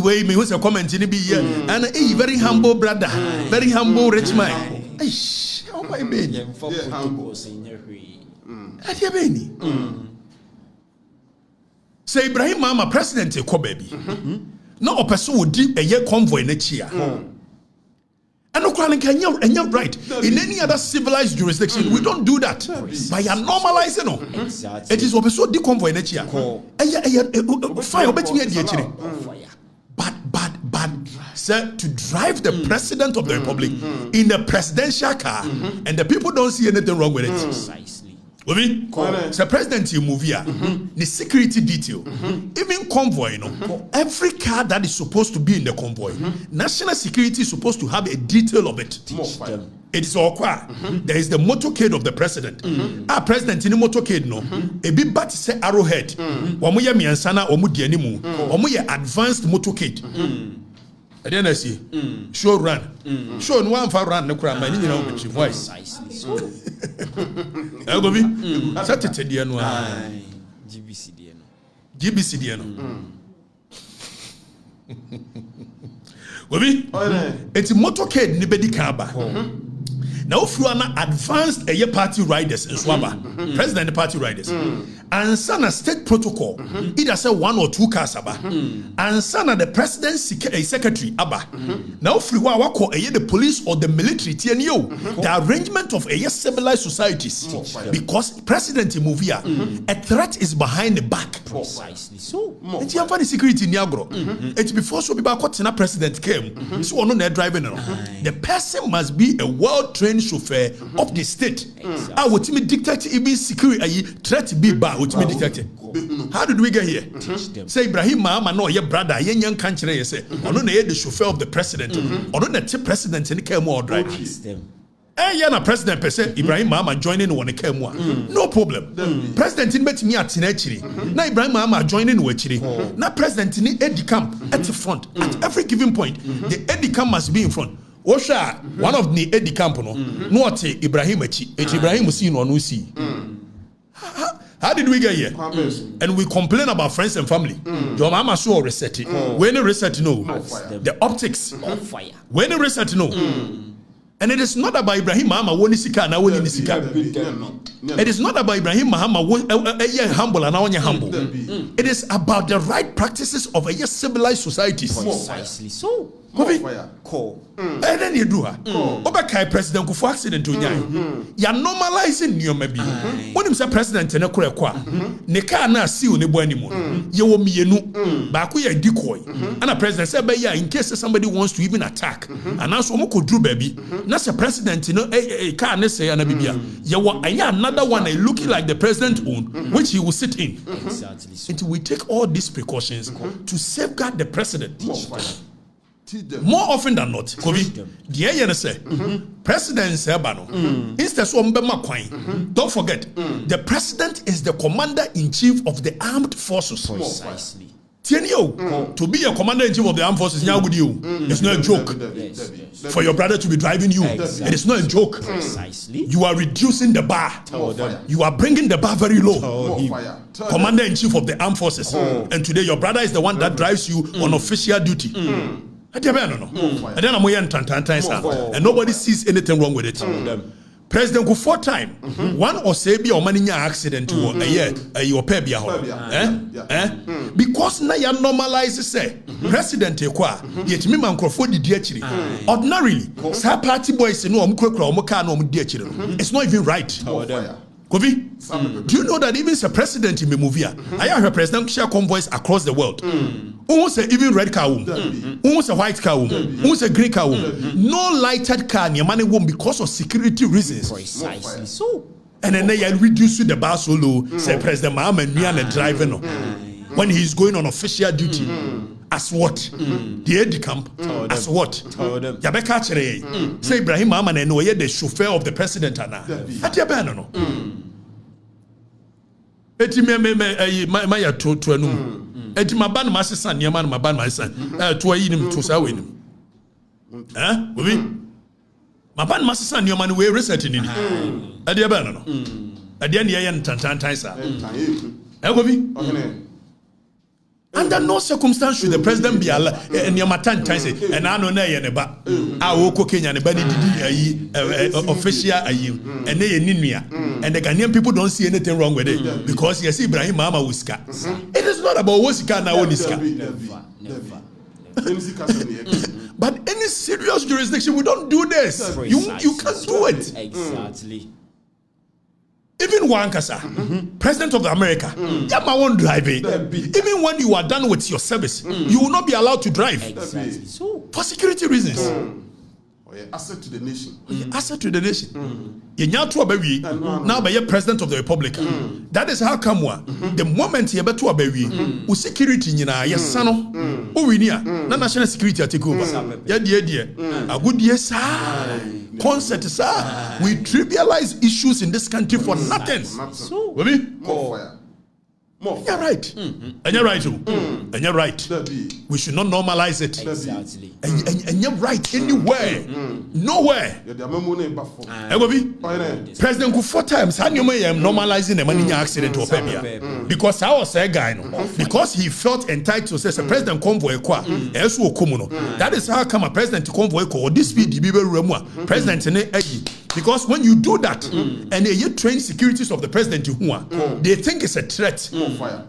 way me was a comment in the and a very humble brother, very humble rich man. Oh my baby. Say Ibrahim Mahama president ko baby. No person would do a year convoy next year. And no right. In any other civilized jurisdiction, we don't do that. By normalizing, no. It is what so the convoy next year. Fire, but sir, to drive the president of the republic in a presidential car, and the people don't see anything wrong with it. Precisely. So president you move here, the security detail, even convoy, every car that is supposed to be in the convoy, national security is supposed to have a detail of it. It is all quiet. There is the motorcade of the president. Our president in the motorcade, a big bat say arrowhead. Omuya miansana omu dianimu. Omuya advanced motorcade. I didn't see. Show run. Show no one for run. No crime. I need to know which voice. I go be. Saturday diano. GBC diano. GBC diano. Go be. It's motorcade ni bedi kaba. Now if you are not advanced party riders in Swaba, president party riders, and sana state protocol, either say 1 or 2 cars aba, and sana the president's secretary aba. Now if you are the police or the military, the arrangement of civilized societies, because president Movia, a threat is behind the back. Precisely so. And you have the security in Niagara. It's before so people caught in a president came, so on their driving. The person must be a well-trained chauffeur of the state. I would me dictate even security threat be bad with me dictate. How did we get here? Say Ibrahim Mahama no your brother, young country, you say, or no the chauffeur of the president, or no the president and came more drive. Na president per se Ibrahim Mahama joining one came no problem. President in bet me at Tinechiri. Na Ibrahim Mahama joining Wechiri. Na president in Eddie Camp at the front. At every given point, the Eddie Camp must be in front. Osha, one of the Eddie Camp no Ibrahim Ibrahim see no see. How did we get here? And we complain about friends and family. Your mama saw reset it. When you reset no, the optics. When you reset no. And it is not about Ibrahim Mahama woni sika na woni sika. It is not about Ibrahim Mahama humble and now humble. It is about the right practices of a civilized society. Precisely so. Call. And then you do her. Obakai president go for accident to nyai. Ya normalizing you maybe. When him say president na kure kwa. Ne ka na see oni bo animu. Ye wo mienu. Ba ko ye decoy. And a president say be ya in case somebody wants to even attack. And now so mo ko dru baby. Na say president ka na say na bibia. Ye wo another one looking like the president own which he will sit in. Exactly. Until we take all these precautions to safeguard the president. More often than not, President Sebano, instead don't forget, the president is the commander-in-chief of the armed forces. Precisely. To be a commander-in-chief of the armed forces, it's not a joke. For your brother to be driving you, it is not a joke. Precisely. You are reducing the bar. You are bringing the bar very low. Commander-in-chief of the armed forces. And today your brother is the one that drives you on official duty. And then and nobody sees anything wrong with it. President go 4 times. One or say be or money accident to a year your pay because now you normalize say president yet me man crofo di diachiri. Ordinarily, sa party boys no it's not even right. Kofi, do you know that even the president in Memuvia, I have a presidential convoys across the world. Almost even red car, almost a white car, almost a green car, no lighted car near money won't because of security reasons. Precisely so. And then they reduce the bar so low, say President Mahama and me and driving when he's going on official duty. As what? The aide de camp. As what? Yabeka chere. Say Ibrahim Mahama and no the chauffeur of the president ana. Atiaba no. Eti me ya to anu. Eti maban masesa niam na maban masesa. To yi nim to sa we nim. Obi. Maban masesa niam na we research ni. Adiaba no. Adia ne ye ntantantan sa. Obi. Under no circumstance should the president be and your matan say and I know na ye ne ba a wo ko Kenya ne ba ni didi official and they ninua and the Ghanaian people don't see anything wrong with it because you see Ibrahim Mahama Wuska. It is not about Wuska na Woniska. But any serious jurisdiction, we don't do this. You can't do it. Exactly. Even Wankasa, President of America, my own driving. Even when you are done with your service, you will not be allowed to drive. Exactly. So, For security reasons. Asset to the nation. Asset to the nation. Now by President of the Republic. That is how come the moment you better be security yes sano na national security take over. A good yes concept we trivialize issues in this country for nothing. so More fire. You're right. And you're right too. And you're right. We should not normalize it. exactly. And you're right anywhere. Nowhere. President go 4 times. How you may normalizing the money accident or pebia? Because I was a guy, because he felt entitled to say, "President convoy kwa." That is how come a president convoy or this be president because when you do that and you train securities of the president, they think it's a threat.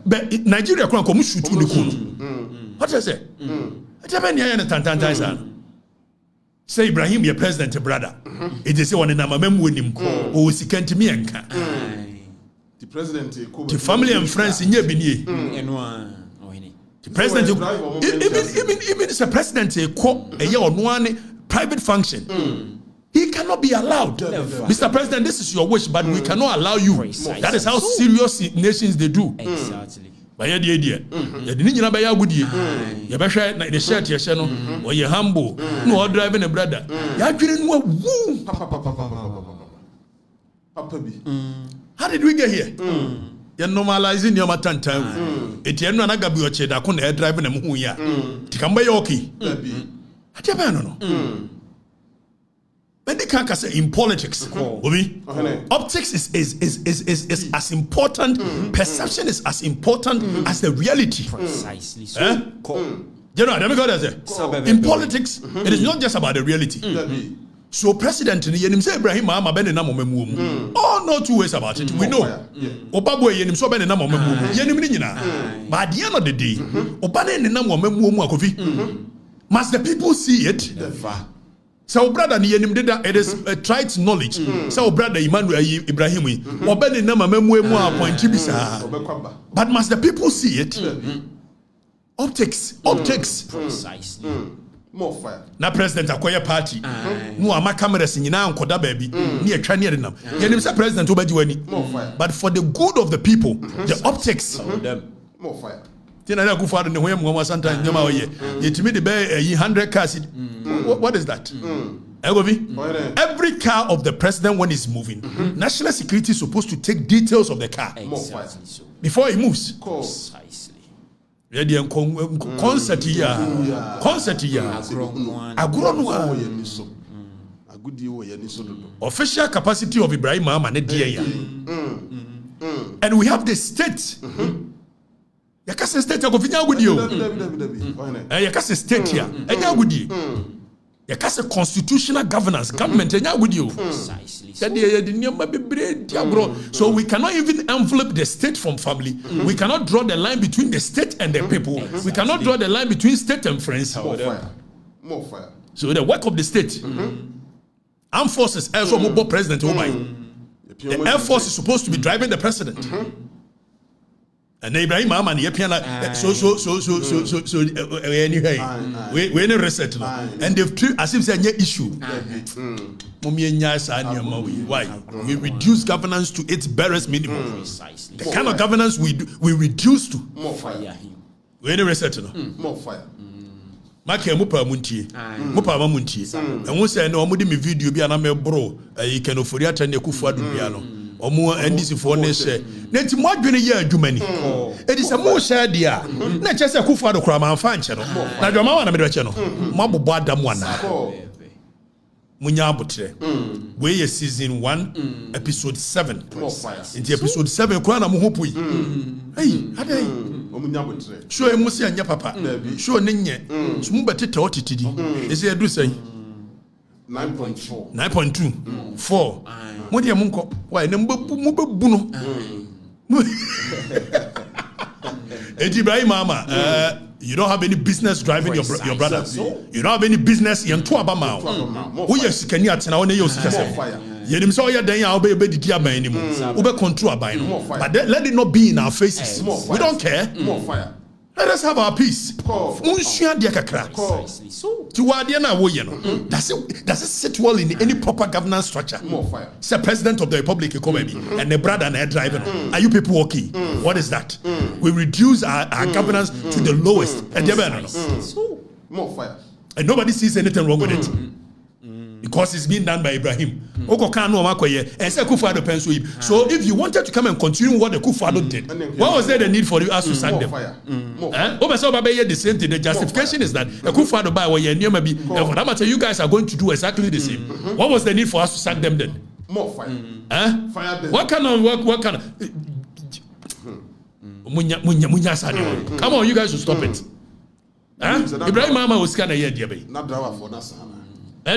But Nigeria can't come shoot you. What I say? Say Ibrahim, your president, brother. It is one in a mem with him. Who is can't me and The president, the family and friends in your bini. The president, even as a president, a year on one private function. He cannot be allowed. Mr. President, this is your wish, but we cannot allow you. Precisely. That is how serious nations they do. Exactly. By the idea, you didn't know by your good year. You better like the shirt, your channel, or you're humble, no driving a brother. You didn't know woo. How did we get here? You're normalizing your matan time. It's your nagabuoche that couldn't driving a muya. Tikamba yoki. I don't know. But they can't say in politics. Optics is as important. Perception is as important as the reality. Precisely. So, You know, in politics, it is not just about the reality. So President Ibrahim Mahama ben na momemu. Oh, no two ways about it. We know. Obabo yenim so ben na momemu. Yenim ni nyina. But at the end of the day, obane ni na momemu akofi. Must the people see it? So brother ni yenim deda, it is a trite knowledge. So brother Emmanuel Ibrahim obane na momemu appoint bisa. But must the people see it? Optics. precisely. More fire. Na president akoye party no ama cameras nyina ankoda baabi ne atwa ne dem yenim say president obaji wani but for the good of the people the optics More fire. tina na kufa do ne hoyam ngoma santa nyama oye yetimi de be 100 cars. What is that? Every car of the president when he's moving, national security is supposed to take details of the car Exactly. So, before he moves. precisely. Concert here. Official capacity of Ibrahim Mahama ne dia. And we have the state. Yakase state akofinya agudi o. Yakase state here. Enya agudi. Yakase constitutional governance government enya agudi o. Precisely. So we cannot even envelop the state from family. We cannot draw the line between the state and the people. Exactly. We cannot draw the line between state and friends. More fire. So the work of the state, armed forces, as well president, the air force is supposed to be driving the president. And Ibrahim Mahama and anyway, we any research now, and they've treated as if it's an issue. Why? We reduce governance to its barest minimum. Precisely. The kind of governance we reduce to. More fire. We any research now. More fire. Maka mupa muntie and won say no omudi me video bi aname bro you can ofori atane kufu adu bia no omo ndc fo ne hye na ti mo adwene ye adwumani e di se mo hye dia na che se kufu adu kura man fa nche no na dwama wa na me do che no mo abobo adam wana munya abotre we ye season 1 episode 7 in episode 7 kura na mo hopui hey adai show emusi anya papa show nenye so mu beteta otitidi ese edu say 9.2 4 mo de munko why na mu bebu no Ibrahim Mahama You don't have any business driving your brother. You don't have any business in Tuabama. Who yes, can you attend on your system? You saw your day, I'll be able to anymore. Over control by no. But let it not be in our faces. We don't care. More fire. Let us have our peace. Does it sit well in any proper governance structure? More fire. Say President of the Republic and the brother and a driver. Are you people okay? What is that? We reduce our governance to the lowest. More fire. And nobody sees anything wrong with it. Because it's been done by Ibrahim. So if you wanted to come and continue what the Kufuor did, what was there the need for you us to sack them? The same thing. The justification is that the Kufuor by where you maybe for that matter you guys are going to do exactly the same. What was the need for us to sack them then? More fire. Fire them. What kind of come on, you guys should stop it. Ibrahim Mama was kind of here, dear. Not driver for Nasa.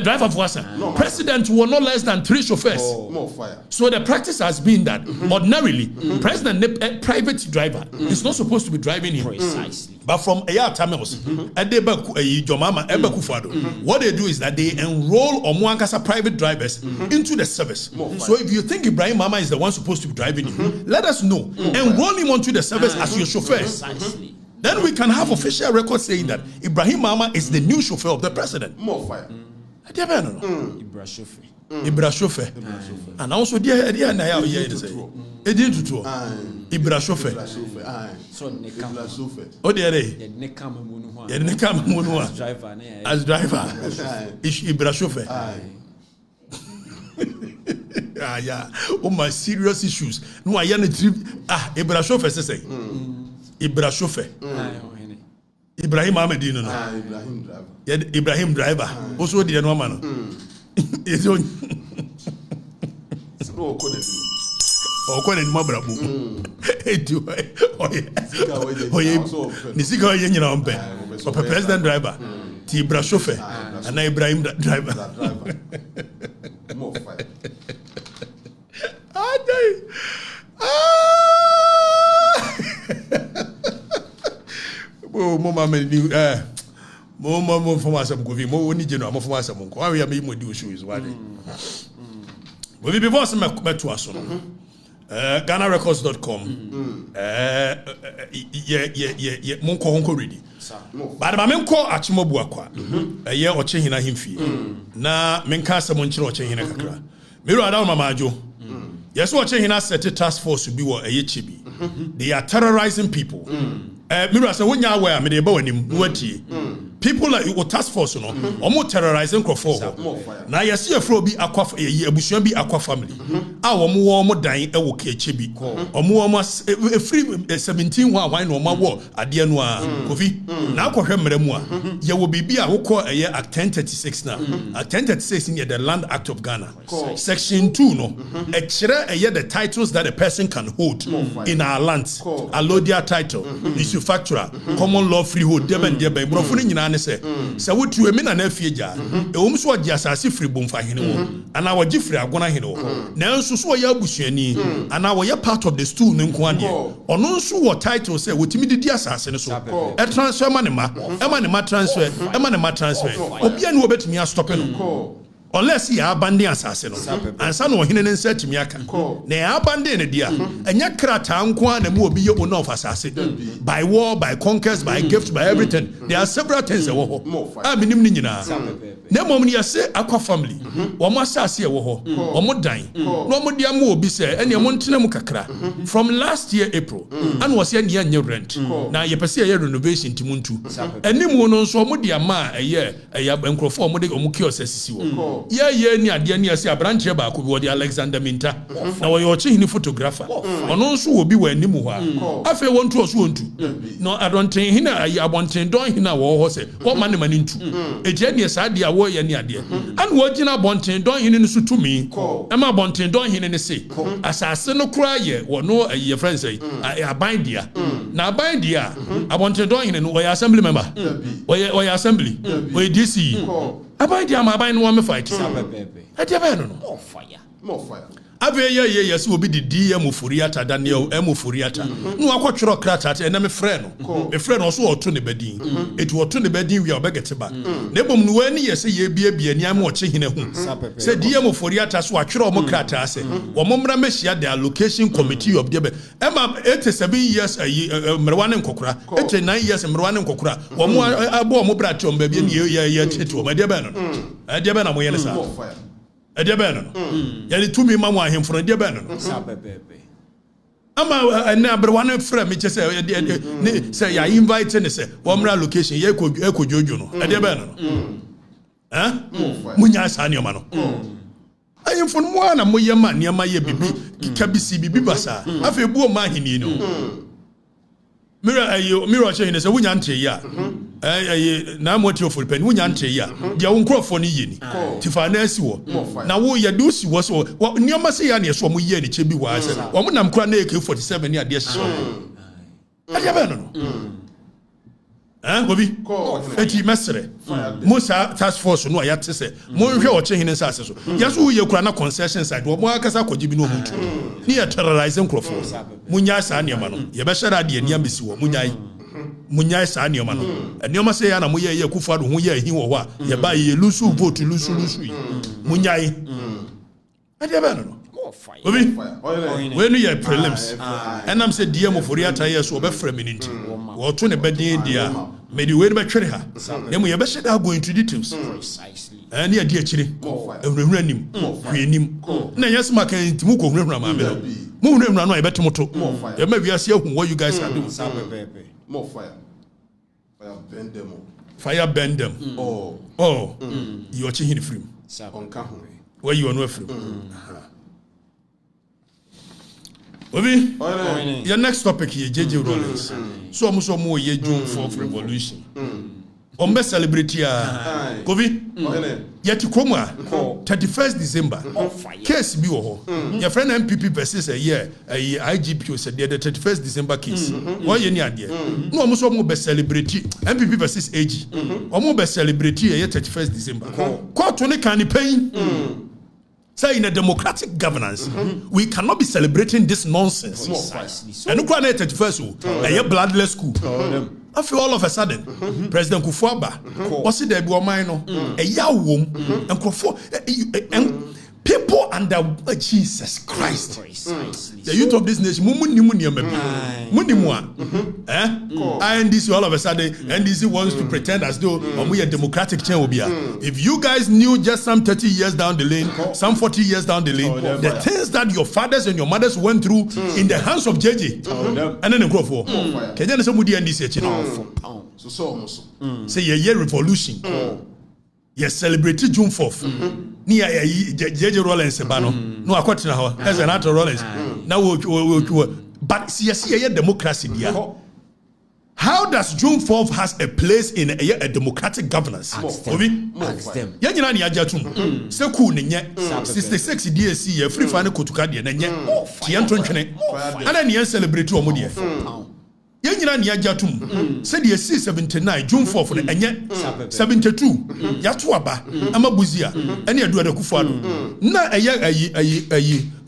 Driver for us. President were no less than 3 chauffeurs. More fire. So the practice has been that ordinarily, president, a private driver, is not supposed to be driving him. Precisely. But from Aya Tamils, what they do is that they enroll Omuankasa private drivers into the service. So if you think Ibrahim Mama is the one supposed to be driving you, let us know. Enroll him onto the service as your chauffeur. Precisely. Then we can have official record saying that Ibrahim Mama is the new chauffeur of the president. More fire. Ibra chauffeur. And also Ibra chauffeur. Oh, as driver. Ibra chauffeur. Yeah. Oh, my serious issues. No, I am a trip. Ibra chauffeur say. Ibra chauffeur. Ibrahim Ahmedino. Ibrahim driver. Ibrahim driver. Also the no man. Is on. No code. O ko ni mabrabu. Edu. Oye. Nisika ye nyina ompe. O president driver. Ti Ibra chauffeur. And Ibrahim driver. More fire. Oh, mama me new mama from us some govi mo ni genu am from us some ko we am mo di show is why we before some to us no GhanaRecords.com yeah monko honko ready but ma menko achimobu akwa ye oche hina himfie na menka asem nchire oche hina kakra mero ada mama ajo yes oche hina set task force bi wo eye chibi they are terrorizing people. Mira say wonya aware me dey ba wanim watie people like you task force no omo terrorizing crofo na yesi afro bi akwa abusuan bi akwa family a omo dan e wo keche bi omo free 17 why no ma wo ade no a kofi na akohwe mremu a ye wo bibi a wokọ act 1036 na act 1036 in the Land Act of Ghana section 2 no e kire the titles that a person can hold in our land alodia title factual common law freehold deben brofo ni nyina ne se wotu emi na afieja ewom so ogi asase free bomfa hene wo ana wogi free agona hene wo na nso so ya abusuani ana wo ya part of the stool ne nko ade ono nso wo title say wotimi didi asase ne so e transfer ma ne ma transfer obia ne wo betimi a stop no unless you abandon asase no ansa no hene ne nsa timi aka na ya abandon ne dia enya krata nko na mu obi ye ono of asase by war, by conquest, by gift, by everything. There are several things that wo minim ni nyina na mom ni yase akwa family wo mo asase wo ho wo mo dan no mo dia mo obi se ene mo ntena mu kakra from last year April and was ye nye rent na ye pese ye renovation timuntu enim wo no nso mo dia ma eye enkrofo mo de mo kiosk asisi wo ye ni ade ni ase abranche ba ko bi wo de Alexander Minta na wo ye oche hini photographer ono nso wo bi wa anim ho a afa wontu oso wontu no adonten hina ayi abonten don hina wo ho se wo mane mane ntu eje ne sa de a wo ye ni ade an wo gina abonten don hina nso tumi e ma abonten don hina ne se asase no kura ye wo no ayi friend say aban dia na aban dia abonten don hina no wo assembly member wo assembly wo DC aban dia ma aban no wo me fight ade ba no oh fire More fire. Ave ye yes will be the DM Furiata Daniel M Furiata. No akotro krata and me friend. Me friend also to the bedding. It will to the bedding we are beget back. Nebom no any yes ye be and yam watching him. Say DM Furiata so atro mo krata say. Wo momra me share the allocation committee of the Emma 87 years Merwan and Kokra, 89 years Merwan and Kokra. Wo mo abo mo bratom baby ye tito me de ben. E de ben am ye nsa. More fire. Edebeno. Yali tumi mama him from Edebeno. Ama na one friend me say ya invite ne say womra location ye ko jojo no. Edebeno. Munya sa ne ma no. Ayin fun mo na moye ma ne ma ye bibi kabisi bibi basa. Afa ebu o ma hini no. Mira che ne say wunya nte ya. Na moti oful pen wunya nte ya dia wo nkrofo ne yeni tifa na asi wo na wo ya do si wo so nioma se ya ne so mo ye ne che bi wa se wo nam kra na AK47 ne ade hye ade ba no gobi eti mesre Musa task force no ya tese mo hwe o che hene sase so ya so ye kra na concession side wo mo akasa kojibi no mutu ni ya terrorize nkrofo munya sa ne ma no ye be shara de ni amesi wo munya sa nioma no nioma se ya na moye ye kufado ho ye hin wo ho a ye ba ye lusu vote lusu munya yi ade ba no obi we no ye prelims and am say DM Furiata yes wo be frame ni nti wo to ne bedin dia me di we be twere ha dem ye be sheda go into details precisely and ye di akire ehunahuna anim hwenim na yes maka nti mu ko hunahuna ma me mu hunahuna no ye betemoto ye ma wiase ahu what you guys are doing. More fire. Fire bend them. Fire bend them. Oh. You are changing the frame. Where you are no frame. Obi. Your next topic here, JJ Rollins. So more ye June 4th revolution. Ombe celebrate ya Kovi yet Koma 31st December case bi wo your friend MPP versus a year IGP said the 31st December case why ye ni ade no omo so mo be celebrate MPP versus AG omo be celebrate ye 31st December court ne kan ni pain. Say in a democratic governance, we cannot be celebrating this nonsense. And look at 31st, a bloodless coup. After all of a sudden, President Kufuaba was it there? A yawum and people under Jesus Christ. The youth of this nation, NDC all of a sudden, NDC wants to pretend as though we are democratic Obiaa. If you guys knew just some 30 years down the lane, some 40 years down the lane, the things that your fathers and your mothers went through in the hands of JJ, and then go for. Can you somebody NDC? Say a revolution. Yes, celebrated June 4th. Near JJ Rollins Bano. No, I quite know as an actor Rollins. Now, but see a democracy. How does June 4th has a place in a democratic governance? Ask them. Yanyani ajatum. Seku nenye 66 DSC free fane kotukadi nenye. Tiantonchene. Ana ni celebrate omodie. Yanyina ni ajatum. Said ye C79 June 4th ne enye 72. Yatu aba amabuzia. Ene adu adakufo na ayi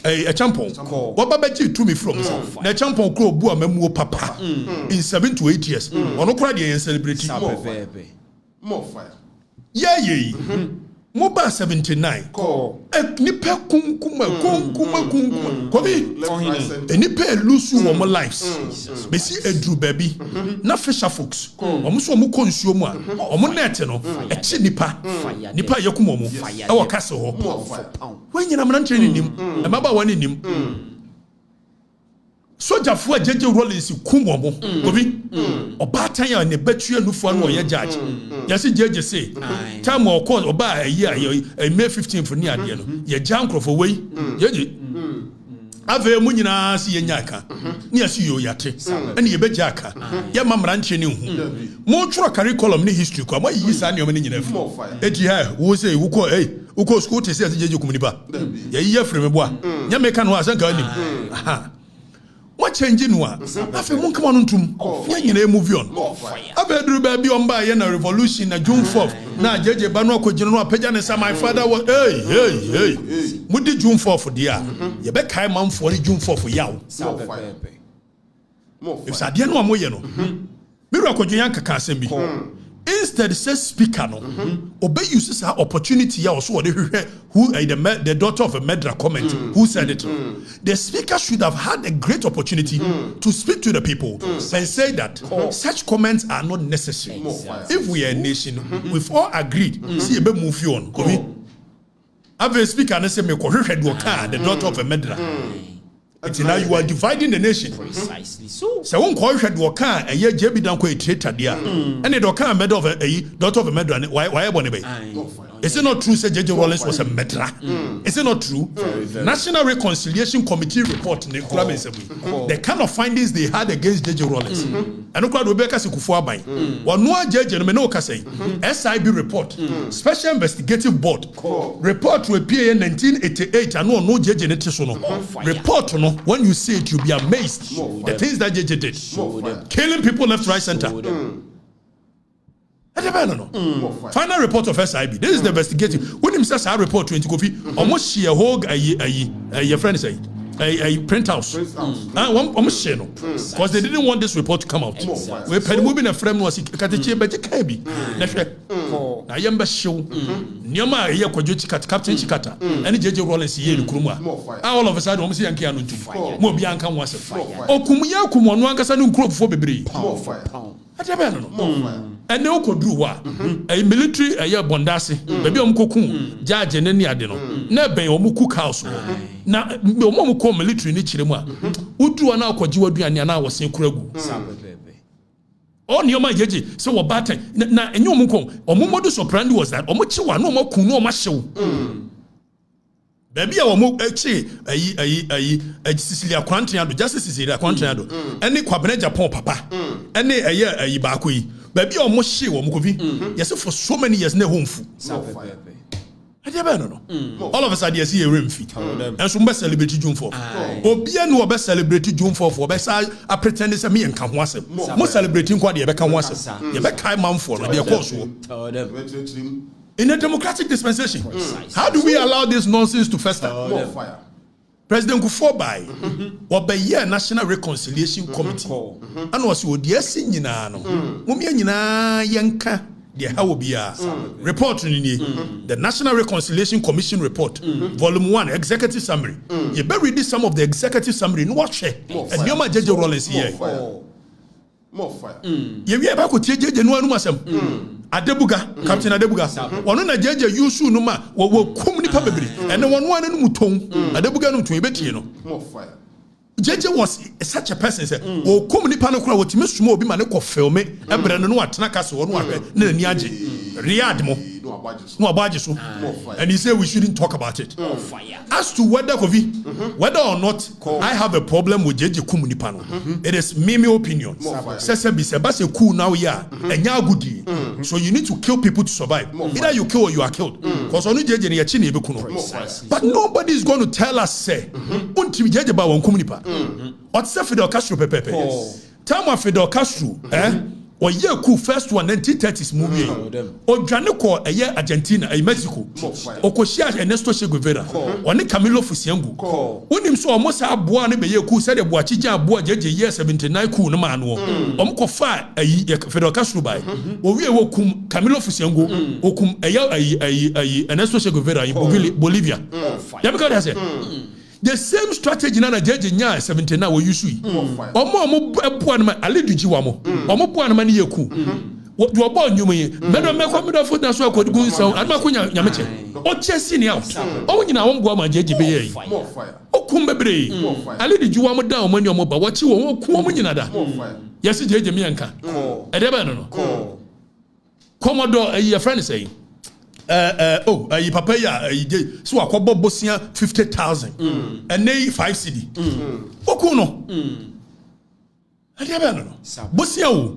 a champon. What babaji to me from the champon crow bua memu papa in 7 to 8 years. Ono kra de celebrity. More fire. Yeah. Mobile 79. Nipa kuma. Kobi. Nipa lusu womo lives. Besi edru baby. Na fisher folks. Omo so omo konsuo mu a. Omo net no. Echi nipa. Nipa yakuma mu. E wo kase ho. When you na mranche ni nim. E maba wani nim. Soja fu JJ Rollins kumomo obi obatan ya ne batue nufu no ye judge yesi JJ say time of course oba year May 15th ni ade no ye jankrofo wei JJ ave mu nyina si ye nyaka ni asi yo yate ene ye beja aka ye mamra nche ne hu mo tworo curriculum ni history kwa mo yi sa ne o me nyina fu eti ha wo say wo ko uko school te say JJ kumniba ye ye freme boa nya me ka no asanka anim what changing one? I feel one come on to move on. I better baby on by a revolution, a June 4th. Now, JJ Banoko General Pejan and my father was, hey. What did June 4th for the year? You bet Kaimam for the June 4th for Yao. If I didn't know more, you know. Miracle Janka can't be. Instead, says speaker no. Obey uses her opportunity also who the daughter of a Medra comment who said it. The speaker should have had a great opportunity to speak to the people and say that such comments are not necessary. If we are a nation, we've all agreed. See a bit move on. Have a speaker and say me the daughter of a Medra. It's now you are dividing the nation. Precisely so. So one call shad waka and ye jebi dan ko traitor dia. And the doka made of a daughter of a medra. Why born be? Is it not true say JJ Rollins was a medra? Is it not true? National Reconciliation Committee report in the kind of findings they had against JJ Rollins. And no crowd Rebecca Sikufu abai. One no JJ no ka say SIB report. Special Investigative Board report to appear in 1988 and no JJ netisono. Report no. When you see it, you'll be amazed. The things that JJ did. Killing people left, right, center. Final report of SIB. This is the investigative. When him says I report 20 coffee, almost she a whole your friend say a print house. Almost share no. Because they didn't want this report to come out. We pen moving a frame was Okatakyie Afrifa. Na yamba show. Nyoma here kwajuchi Captain Chikata. Any JJ Rollins here in Kuruma. All of a sudden, we see Anki Anutu. Mo bianca was a fire. O Kumuya Kumu Ankasa no crop for baby. And no could do what a military a year bondasi, baby Omkoku, judge and any adeno. Never Omuku house. Now, no Momuko military Nichirema. Utu and now Kwajuadi and Yana was in Kregu. On your my jeji, so what batten. Now, and your Muko, or Mumodu Soprandi was that, or Muchiwa no more Kuno Masho. Baby, I will move a Sicilia Quantiado, Justice Sicilia Quantiado, any Quabenet Japon Papa, any a year a Ibakui. Baby, almost she will move. Yes, for so many years, no home food. I never know. All of us are see a rim feet. And some best celebrate June 4th. Obiaa no best celebrate June 4th for best. I pretend it's a me and come once. Most celebrating what you become once. You back high man for the course. In a democratic dispensation, how do we allow this nonsense to fester? President Kufuor or by year National Reconciliation Committee. And was you dear Sinino. Mumiana Yanka, dear Obiaa. Report the National Reconciliation Commission report, Volume 1, Executive Summary. You better read some of the executive summary. No watch it. And Yoma JJ Rollins here. More fire. You be able to JJ no one was Adebuga, Captain Adebuga. One na JJ Yusu no ma wo kum nipa bebre. And one no muton. Adebuga no to ebeti no. More fire. JJ was such a person say wo kum nipa no kura wo timi sumo obi ma ne ko film e bre no atena kase wo no ahwe na ni age. Riyad mo. No abaje so. And he said we shouldn't talk about it. As to whether or not I have a problem with JJ kum nipa no. It is me opinion. Sese bi se ba se cool now ya enya agudi. So you need to kill people to survive. Either you kill or you are killed. Because onu JJ ne yachi na ebe kuno. But nobody is going to tell us say unti JJ ba won kum nipa. What say Fidel Castro pepepe. Tell me Fidel Castro or ye coup first one 1930s movie or Janeko a year Argentina a Mexico or Koshia Ernesto Che Guevara or ne Camilo Fusiangu when him so almost a boy ne be ye coup said a boachija boy JJ year 79 coup no man wo fa a Fidel Castro by or we wo kum Camilo Fusiangu o kum a Ernesto Che Guevara in Bolivia. Because I said the same strategy na JJ nya 79 wo use yi omo epo na ale duji wa mo omo po na ye ku wo bo nyum yi medo mekwa medo fo na so akodugu nsan adma ko nyameche o chesi ni out o nyina wo mbo ma JJ be yi o kum bebre ale duji wa mo da o mani omo ba wo chi wo ku o nyina da yes JJ mi anka e de ba no Commodore your friend say papa ya so akobo bosia 50,000 and nay 5 cedi oku no adiaba no bosia wo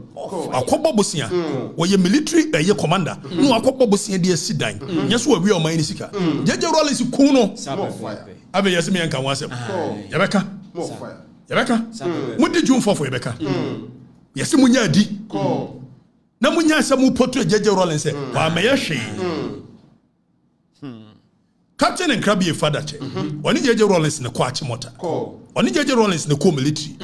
akobo bosia wo ye military commander no akobo bosia de asidan nyeso wa wi o man ni sika JJ Rollins ku no abe yes me anka wasem yabeka Yebeka. Mudi June 4 for Yebeka. Yes, munya di. Na munya sa mu potu Jeje Rollins say, wa me ye Captain and Krabby father che. Oni Jeje Rollins ne kwa chimota. Oni Jeje Rollins ne ko military.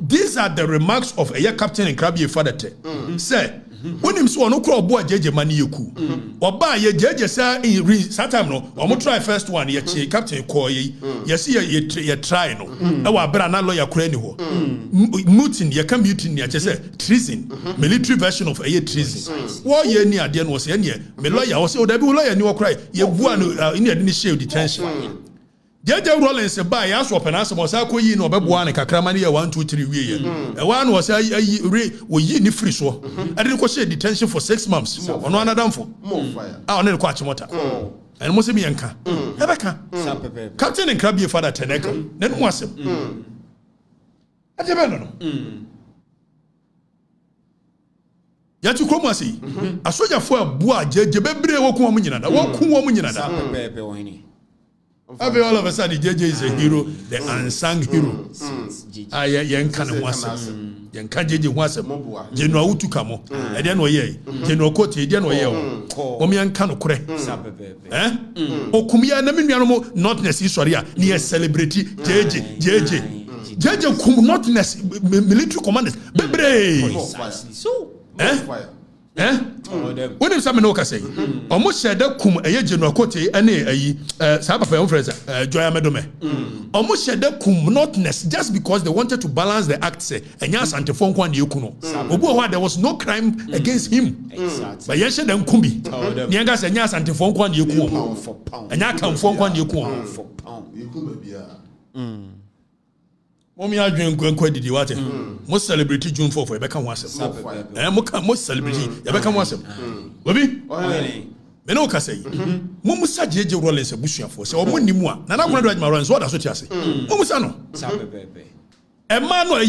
These are the remarks of a Captain and Krabby father che. Say when him so no kro obo Jeje mani yeku. Oba ye Jeje sa in time no, omo try first one ye che Captain ko ye. Yes ye try no. E wa bra na lawyer kura ni ho. Mutiny ye can mutiny che say treason. Military version of a treason. Wo ye ni ade no say ne me lawyer wo say o da bi lawyer ni wo kra ye bua no in the share detention. Jeje Rollins ba ya so pena so sa ko yi no beboa ne kakrama ne ye 1 2 3 wie ye. E wa no say wo yi ni free so. E dey ko share detention for 6 months. Ono anadamfo. More fire. Ah ono ko achimota. And mo se mi yanka. E beka. Captain and Krabby father teneka. Ne no asem. Ade be no. Ya tu kromo asi. Asojafo abua jeje bebre wo ko mo nyina da. Wo ko mo nyina da. Pepe wo hini. All of a sudden, JJ is a hero, the unsung hero. Ah, young can was young can JJ was a General Utukamo, I don't know ye, General Cote, don't know ye, Omian Cano Cre. Eh? O Kumia Namiano, not necessarily near celebrity JJ. JJ could not military commanders. Bebre. So, Eh? When is someone okay say? Almost said that kum a General Cote and a Sabapa Fraser, Joya Medome. Almost said that kum notness just because they wanted to balance the act, say, and yes, anti phone one Yukuno. There was no crime against him. But yes, then Kumbi. Yangas and yes, anti phone one Yukuno. And I come phone one Yukuno. Momi adwen kwankwa didi wate most celebrity June 4 for Rebecca Wasem most celebrity Rebecca Wasem obi me no ka say mo musa Jeje Rollins abusuafo say o mo nimu a na na gona do adwuma Rollins what aso ti ase mo musa no e ma no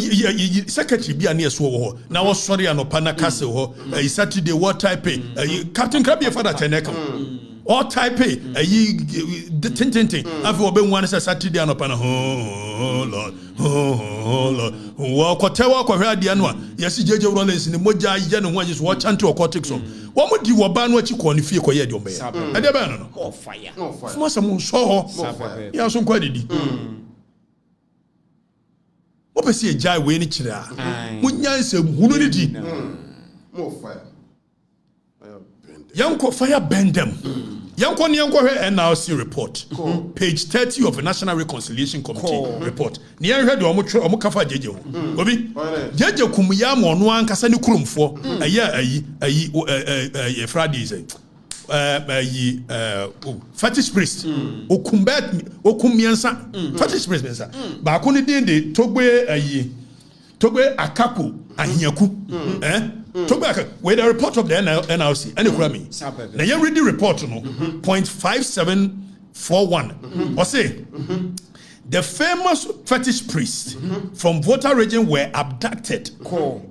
secretary bia na eso wo ho na wo sori anopa na kase ho Saturday what type Captain Krabby father teneka all type the tintin afi obe nwan say Saturday anopa na Lord Lord wo kotewa ko hwe ade no a yesi Jeje Rollins ni moja ye no ho so wo chante o cortex so wo mo di wo ba no achi ko ni fie ko ye de o be ade ba no no fire fuma sam so ho ya so kwa didi mo pese e jai we ni kira mo nyanse hunu ni di more fire yanko fire bend them yanko ni yanko hwe NRC report page 30 of the National Reconciliation Committee report ni yan hwe de omo kafa Jeje ho obi Jeje kum ya mo no ankasa ni kurumfo ayi Fridays fetish priest okumiensa fetish priest mensa ba ko ni din de togbe akaku ahiaku togbe with the report of the NRC and economy na you read the report no point 5741 or say the famous fetish priests from Volta region were abducted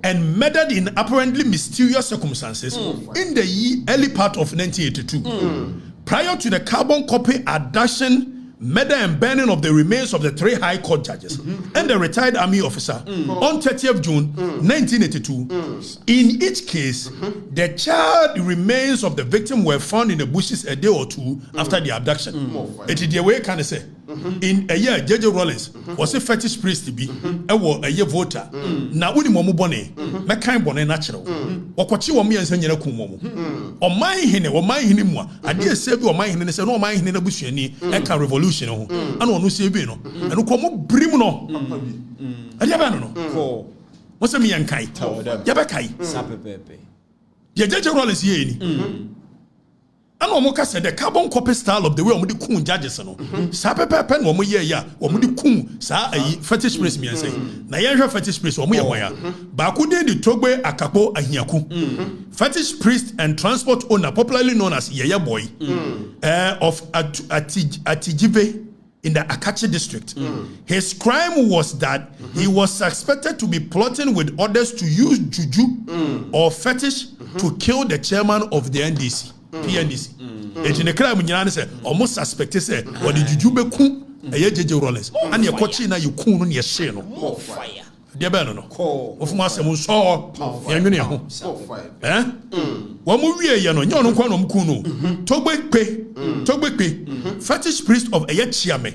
and murdered in apparently mysterious circumstances in the early part of 1982. Prior to the carbon copy abduction, murder and burning of the remains of the 3 high court judges and the retired army officer on 30th June 1982. In each case, the charred remains of the victim were found in the bushes a day or two after the abduction. It is the way can I say in a year Jeje Rollins was a fetish priest to be a year voter. Now uni momu bone me kind bone natural. Wakwachi wo me ansa nyina kumomu. O man hine mu a dey save o man hine say no man hine na busuani e ka revolution ho. Ana onu save no. Eno ko mo brim no. Ade ba no. Mo se me yankai. Ya be kai. Sapepepe. Ye Jeje Rollins ye ni. And omoka said the carbon copy style of the way omudi kun judges no sa pepe no omo ye ya omudi kun sa ayi fetish priest me say na ye hwe fetish priest omo ye hoya ba ku de togbe akapo ahiaku fetish priest and transport owner popularly known as Yeye Boy of Atijive in the Okatakyie district. His crime was that he was suspected to be plotting with others to use juju or fetish to kill the chairman of the NDC. PNDC. And in the crime, you say almost suspected say or the juju beku JJ Rollins and your coaching na you kun no ye hye no more fire de be no of ma asem so ya nwene ho wo mu wie ye no nyon nkwa no mkun no togbekpe fetish priest of Eyechiame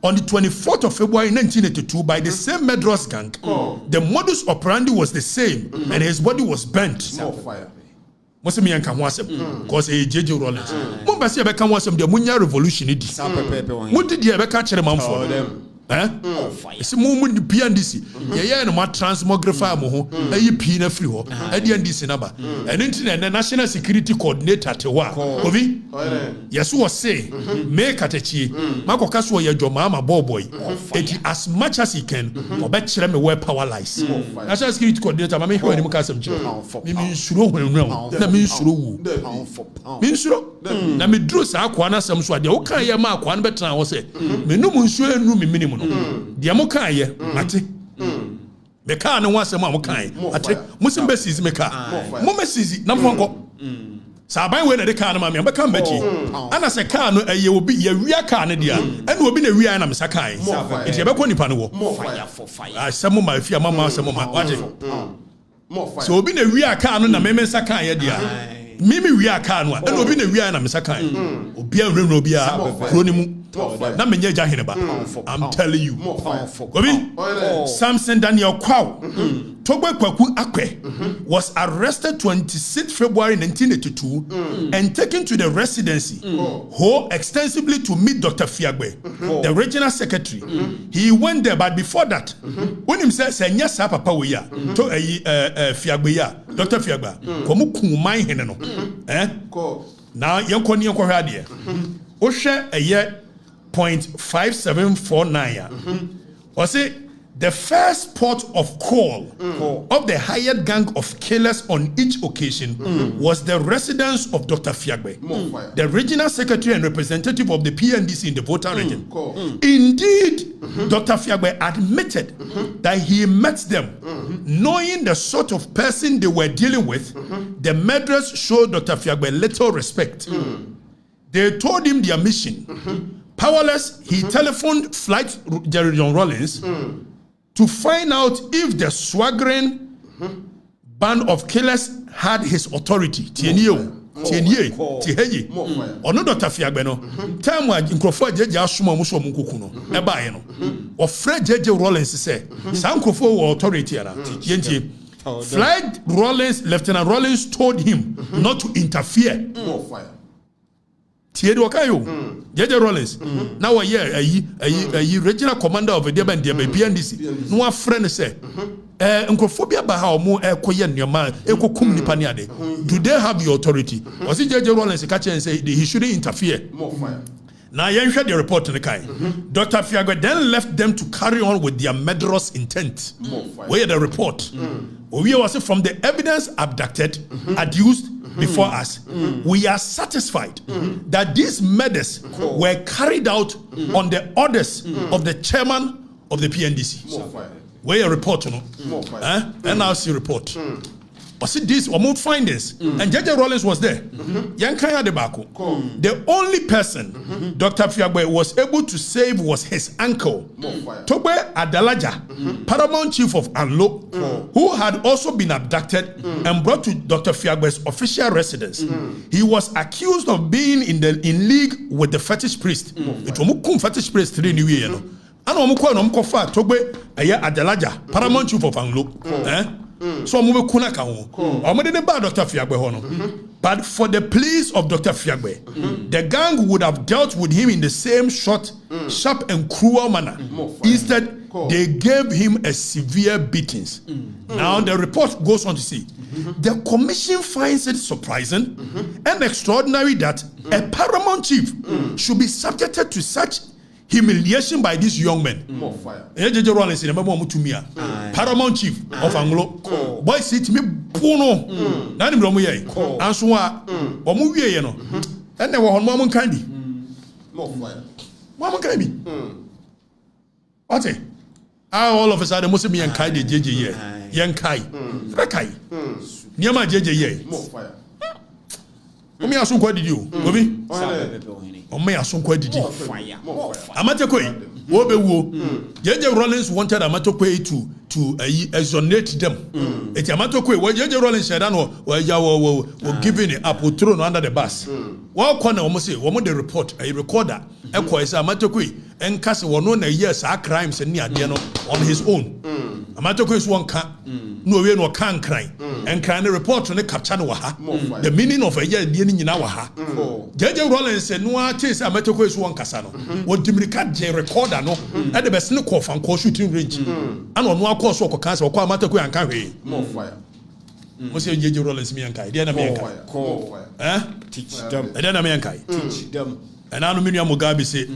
on the 24th of February 1982 by the same Medros gang. The modus operandi was the same and his body was burnt. More fire. Most me yanka ho asem because JJ Rollins mo ba se be kan ho asem de munya revolution di mo di de be ka kire manfo esi mo PNDC ye no ma transmogrify mo ho ayi P na free ho ade NDC na ba enti na national security coordinator te wa obi yes was say make Okatakyie makoka so ye dwoma ma boy eti as much as he can obe kire me where power lies national security coordinator ma me hwe ni mo ka asem kire mi nsuro hwenwem na mi nsuro wu mi nsuro na me dro sa akwa na asem so ade wo kan ye ma akwa na betena wo se me no mu nsuro enu mi minimum dia mo kan ye ate me kan no wasem a mo kan ate musim besizi me kan mo mesizi na mo nko saban we na de kan no ma me kan bachi ana se kan no eye obi ye wia kan no dia ena obi na wia na me sa kan enti e be ko nipa no wo fire for fire asem ma afia mama asem ma waje so obi na wia kan no na me sa kan ye dia mimi wia kan no ena obi na wia na me sa kan obi a nwrenwo obi a kroni mu na menye jahene ba I'm telling you Obi Samson Daniel Kwaw Togbe Kwaku Akwe was arrested 26 February 1982 and taken to the residency extensively to meet Dr. Fiagbe the regional secretary he went there but before that when him say senya sa papa we ya to Fiagbe ya Dr. Fiagbe komu kuman hene no na yenko ni yenko hwa de o hwe 0.5749 was it the first port of call of the hired gang of killers on each occasion was the residence of Dr. Fiagbe, the regional secretary and representative of the PNDC in the Volta region. Indeed, Dr. Fiagbe admitted that he met them. Knowing the sort of person they were dealing with, the murderers showed Dr. Fiagbe little respect. They told him their mission. Powerless, he telephoned Flight Jerry John Rollins to find out if the swaggering band of killers had his authority. Tienye. Ono Dr. Fiagbe no. Time wa nkrofo jeje asoma muso munkuku no. Eba ye no. Ofre JJ Rollins say, "San nkrofo wo authority ana." Tientie. Flight Rollins, Lieutenant Rollins told him not to interfere. Tiedi wakayo JJ Rollins na wa ye ayi regional commander of the PNDC no a friend say nkrofobia ba ha omo ekoye nneoma ekokum nipa ne ade do they have the authority was it JJ Rollins ka chen say he shouldn't interfere now yenhwe the report ne kai Dr. Fiagbe then left them to carry on with their murderous intent where the report we was from the evidence abducted adduced before us, we are satisfied that these murders were carried out on the orders of the chairman of the PNDC. Where a report, NRC report. But see this, we move findings, and JJ Rollins was there. The only person Dr. Fiagbe was able to save was his uncle, Togbe Adalaja, paramount chief of Anlo, who had also been abducted and brought to Dr. Fiagbe's official residence. He was accused of being in league with the fetish priest. It was fetish priest three new year. And Togbe Adalaja, paramount chief of Anlo. So move kuna ka ho omede ne ba Dr. Fiagbe ho no but for the pleas of Dr. Fiagbe the gang would have dealt with him in the same short sharp and cruel manner. Instead they gave him a severe beatings. Now the report goes on to say the commission finds it surprising and extraordinary that a paramount chief should be subjected to such humiliation by these young men. JJ Rollins in paramount chief of Anglo. Boy, see to me, Puno. Nani Bromu ye. Answa, Omu ye no. And they were on Mamma Candy. Mamma Candy. What? All of a sudden, Muslim and Kai, JJ ye. Yan Kai. Rakai. Niama JJ ye. Omi asunko didi o. Obi. Omi asunko didi. Amatekwe. Obewu. JJ Rollins wanted Amatekwe to exonerate them. Eti Amatekwe, what JJ Rollins said, "No, we're giving it up, we're thrown under the bus." What corner almost say, "Woman the report, a recorder, Eko is Amatekwe, and Cassie will know the years our crimes and near on his own." Amatekwe is one can no way no can cry and can report on the captain waha. The meaning of a year being in our ha. JJ Rollins said, "No, I taste Amatekwe is one casano. What Dimricat J recorder no at the best no cough and call shooting range. And on one course or cancer or Amatekwe and carry more fire. Monsieur JJ Rollins me and Kai, then America. Teach them. And then America. Teach them. And Aluminium Mugabe say,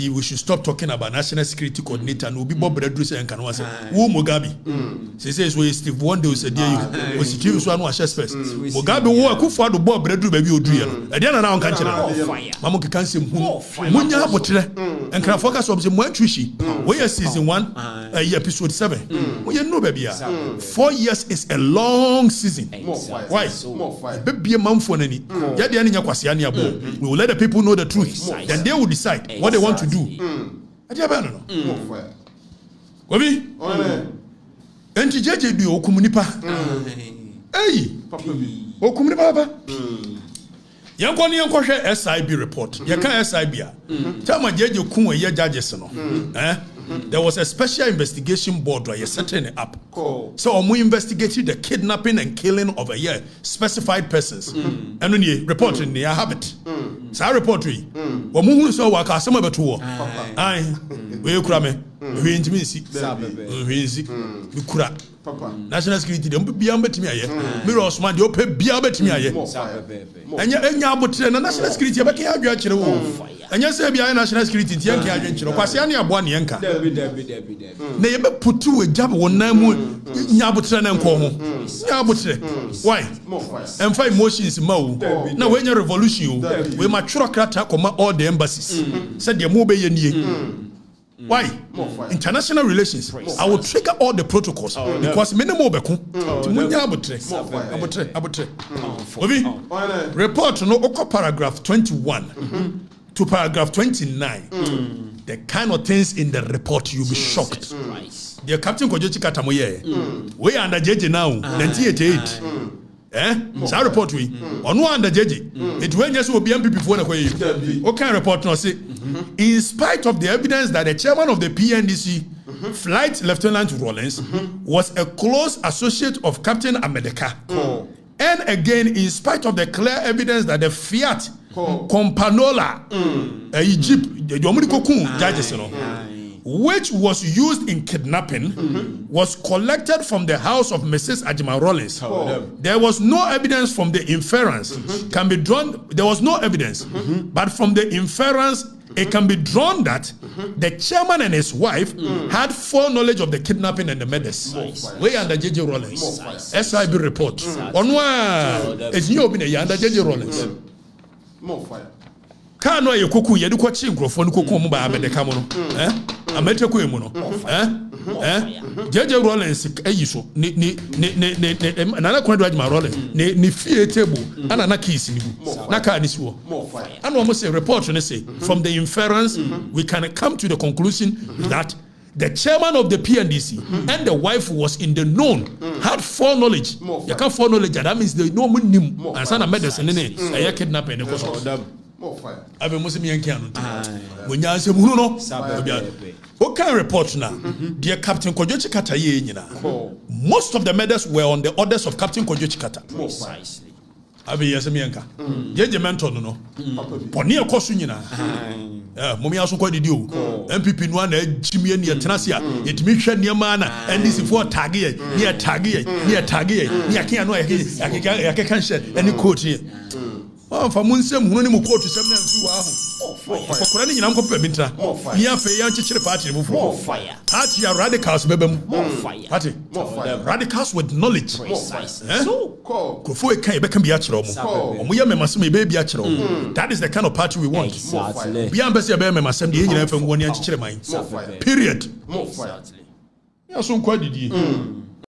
we should stop talking about national security coordinator and we'll be Bob Redruce and Kanwa say, who Mugabe? She says, we Steve Wonder will say, dear, was Steve Swan was first. Mugabe who could for the Bob Redru baby or drill. And then now can't Mamuka can say, Munya Botre and can focus on some one trishy. We are season 1, episode 7. We know baby. 4 years is a long season. Why? Baby a month for any. We will let the people know the truth. Then they will decide what they want to do. Gobi? Enti jeje bi okumunipa. Hey! Okumunipa ba. Yanko ni yanko hwe SIB report. Yeka SIB a. Tama jeje kun we judges no. There was a special investigation board where you're setting it up. So we investigated the kidnapping and killing of a specified persons. And when you report in the habit. So I report we. When we saw what some of it to aye, we krame. We intimacy. We kura. National security dem bia betimi aye. Mirror Osman dey ope bia betimi aye. Enya abotre na national security e be kan adwa kire wo. Enya se bia national security tie kan adwa kire. Kwase ane abo ne enka. Na ye be putu we jab wonan mu nya abotre na enko ho. Nya abotre. Why? Emfa emotions ma wo. Na we nya revolution wo. We ma tworo krata koma all the embassies. Said the mo be ye nie. Why? International relations. I will trigger all the protocols because minimum beku. Abotre. Obi. Report no oko paragraph 21 to paragraph 29. The kind of things in the report you'll be shocked. The Captain Kojochi Katamoye. We under JJ now. 1988. So report we on one under JJ. It when just will be MPP for the okay report no say. In spite of the evidence that the chairman of the PNDC, Flight Lieutenant Rollins, was a close associate of Captain Amedeka, and again, in spite of the clear evidence that the Fiat Companola, which was used in kidnapping, was collected from the house of Mrs. Ajima Rollins. There was no evidence from the inference can be drawn. There was no evidence, but from the inference, it can be drawn that the chairman and his wife had full knowledge of the kidnapping and the murders. We under JJ Rollins. SIB report. Onwa is new been under JJ Rollins. More fire. Kano ye koku ye de ko chi nkrofo no koku mu ba abede ka mo no amete ko emu no JJ Rollins ayi so ni na ko do Ajima Rollins ni fie table ana na keys ni bu na ka ni si wo and we say report no say from the inference we can come to the conclusion that the chairman of the PNDC and the wife was in the known, had full knowledge. You can't full knowledge, that means they know him and son of medicine in it. I kidnapping the course of them. I've been Muslim Yankian. When you answer Muno, what kind of report now? Dear Captain Kojochi Kata, most of the murders were on the orders of Captain Kojochi Kata. Precisely. Abi yasemianka jeje mentor no poni ekoso nyina momi aso kwa didi o MPP no na agimie ne yetenase a yetimi hwe niema na NDC for tag ye ne tag ye ne akia no yakeka kanse ani coach ye fa munsem hunu ne mu coach sem na mfi wa ho akokora ne nyina mkope bintra ni afa ya nchichire party ne bufo party ya radicals bebem party radicals with knowledge so kofo e kan e be kan bia kire omo ye memasem e be bia kire that is the kind of party we want bia ambasi e be memasem de nyina fa ngwoni nchichire man period exactly ya so kwa didi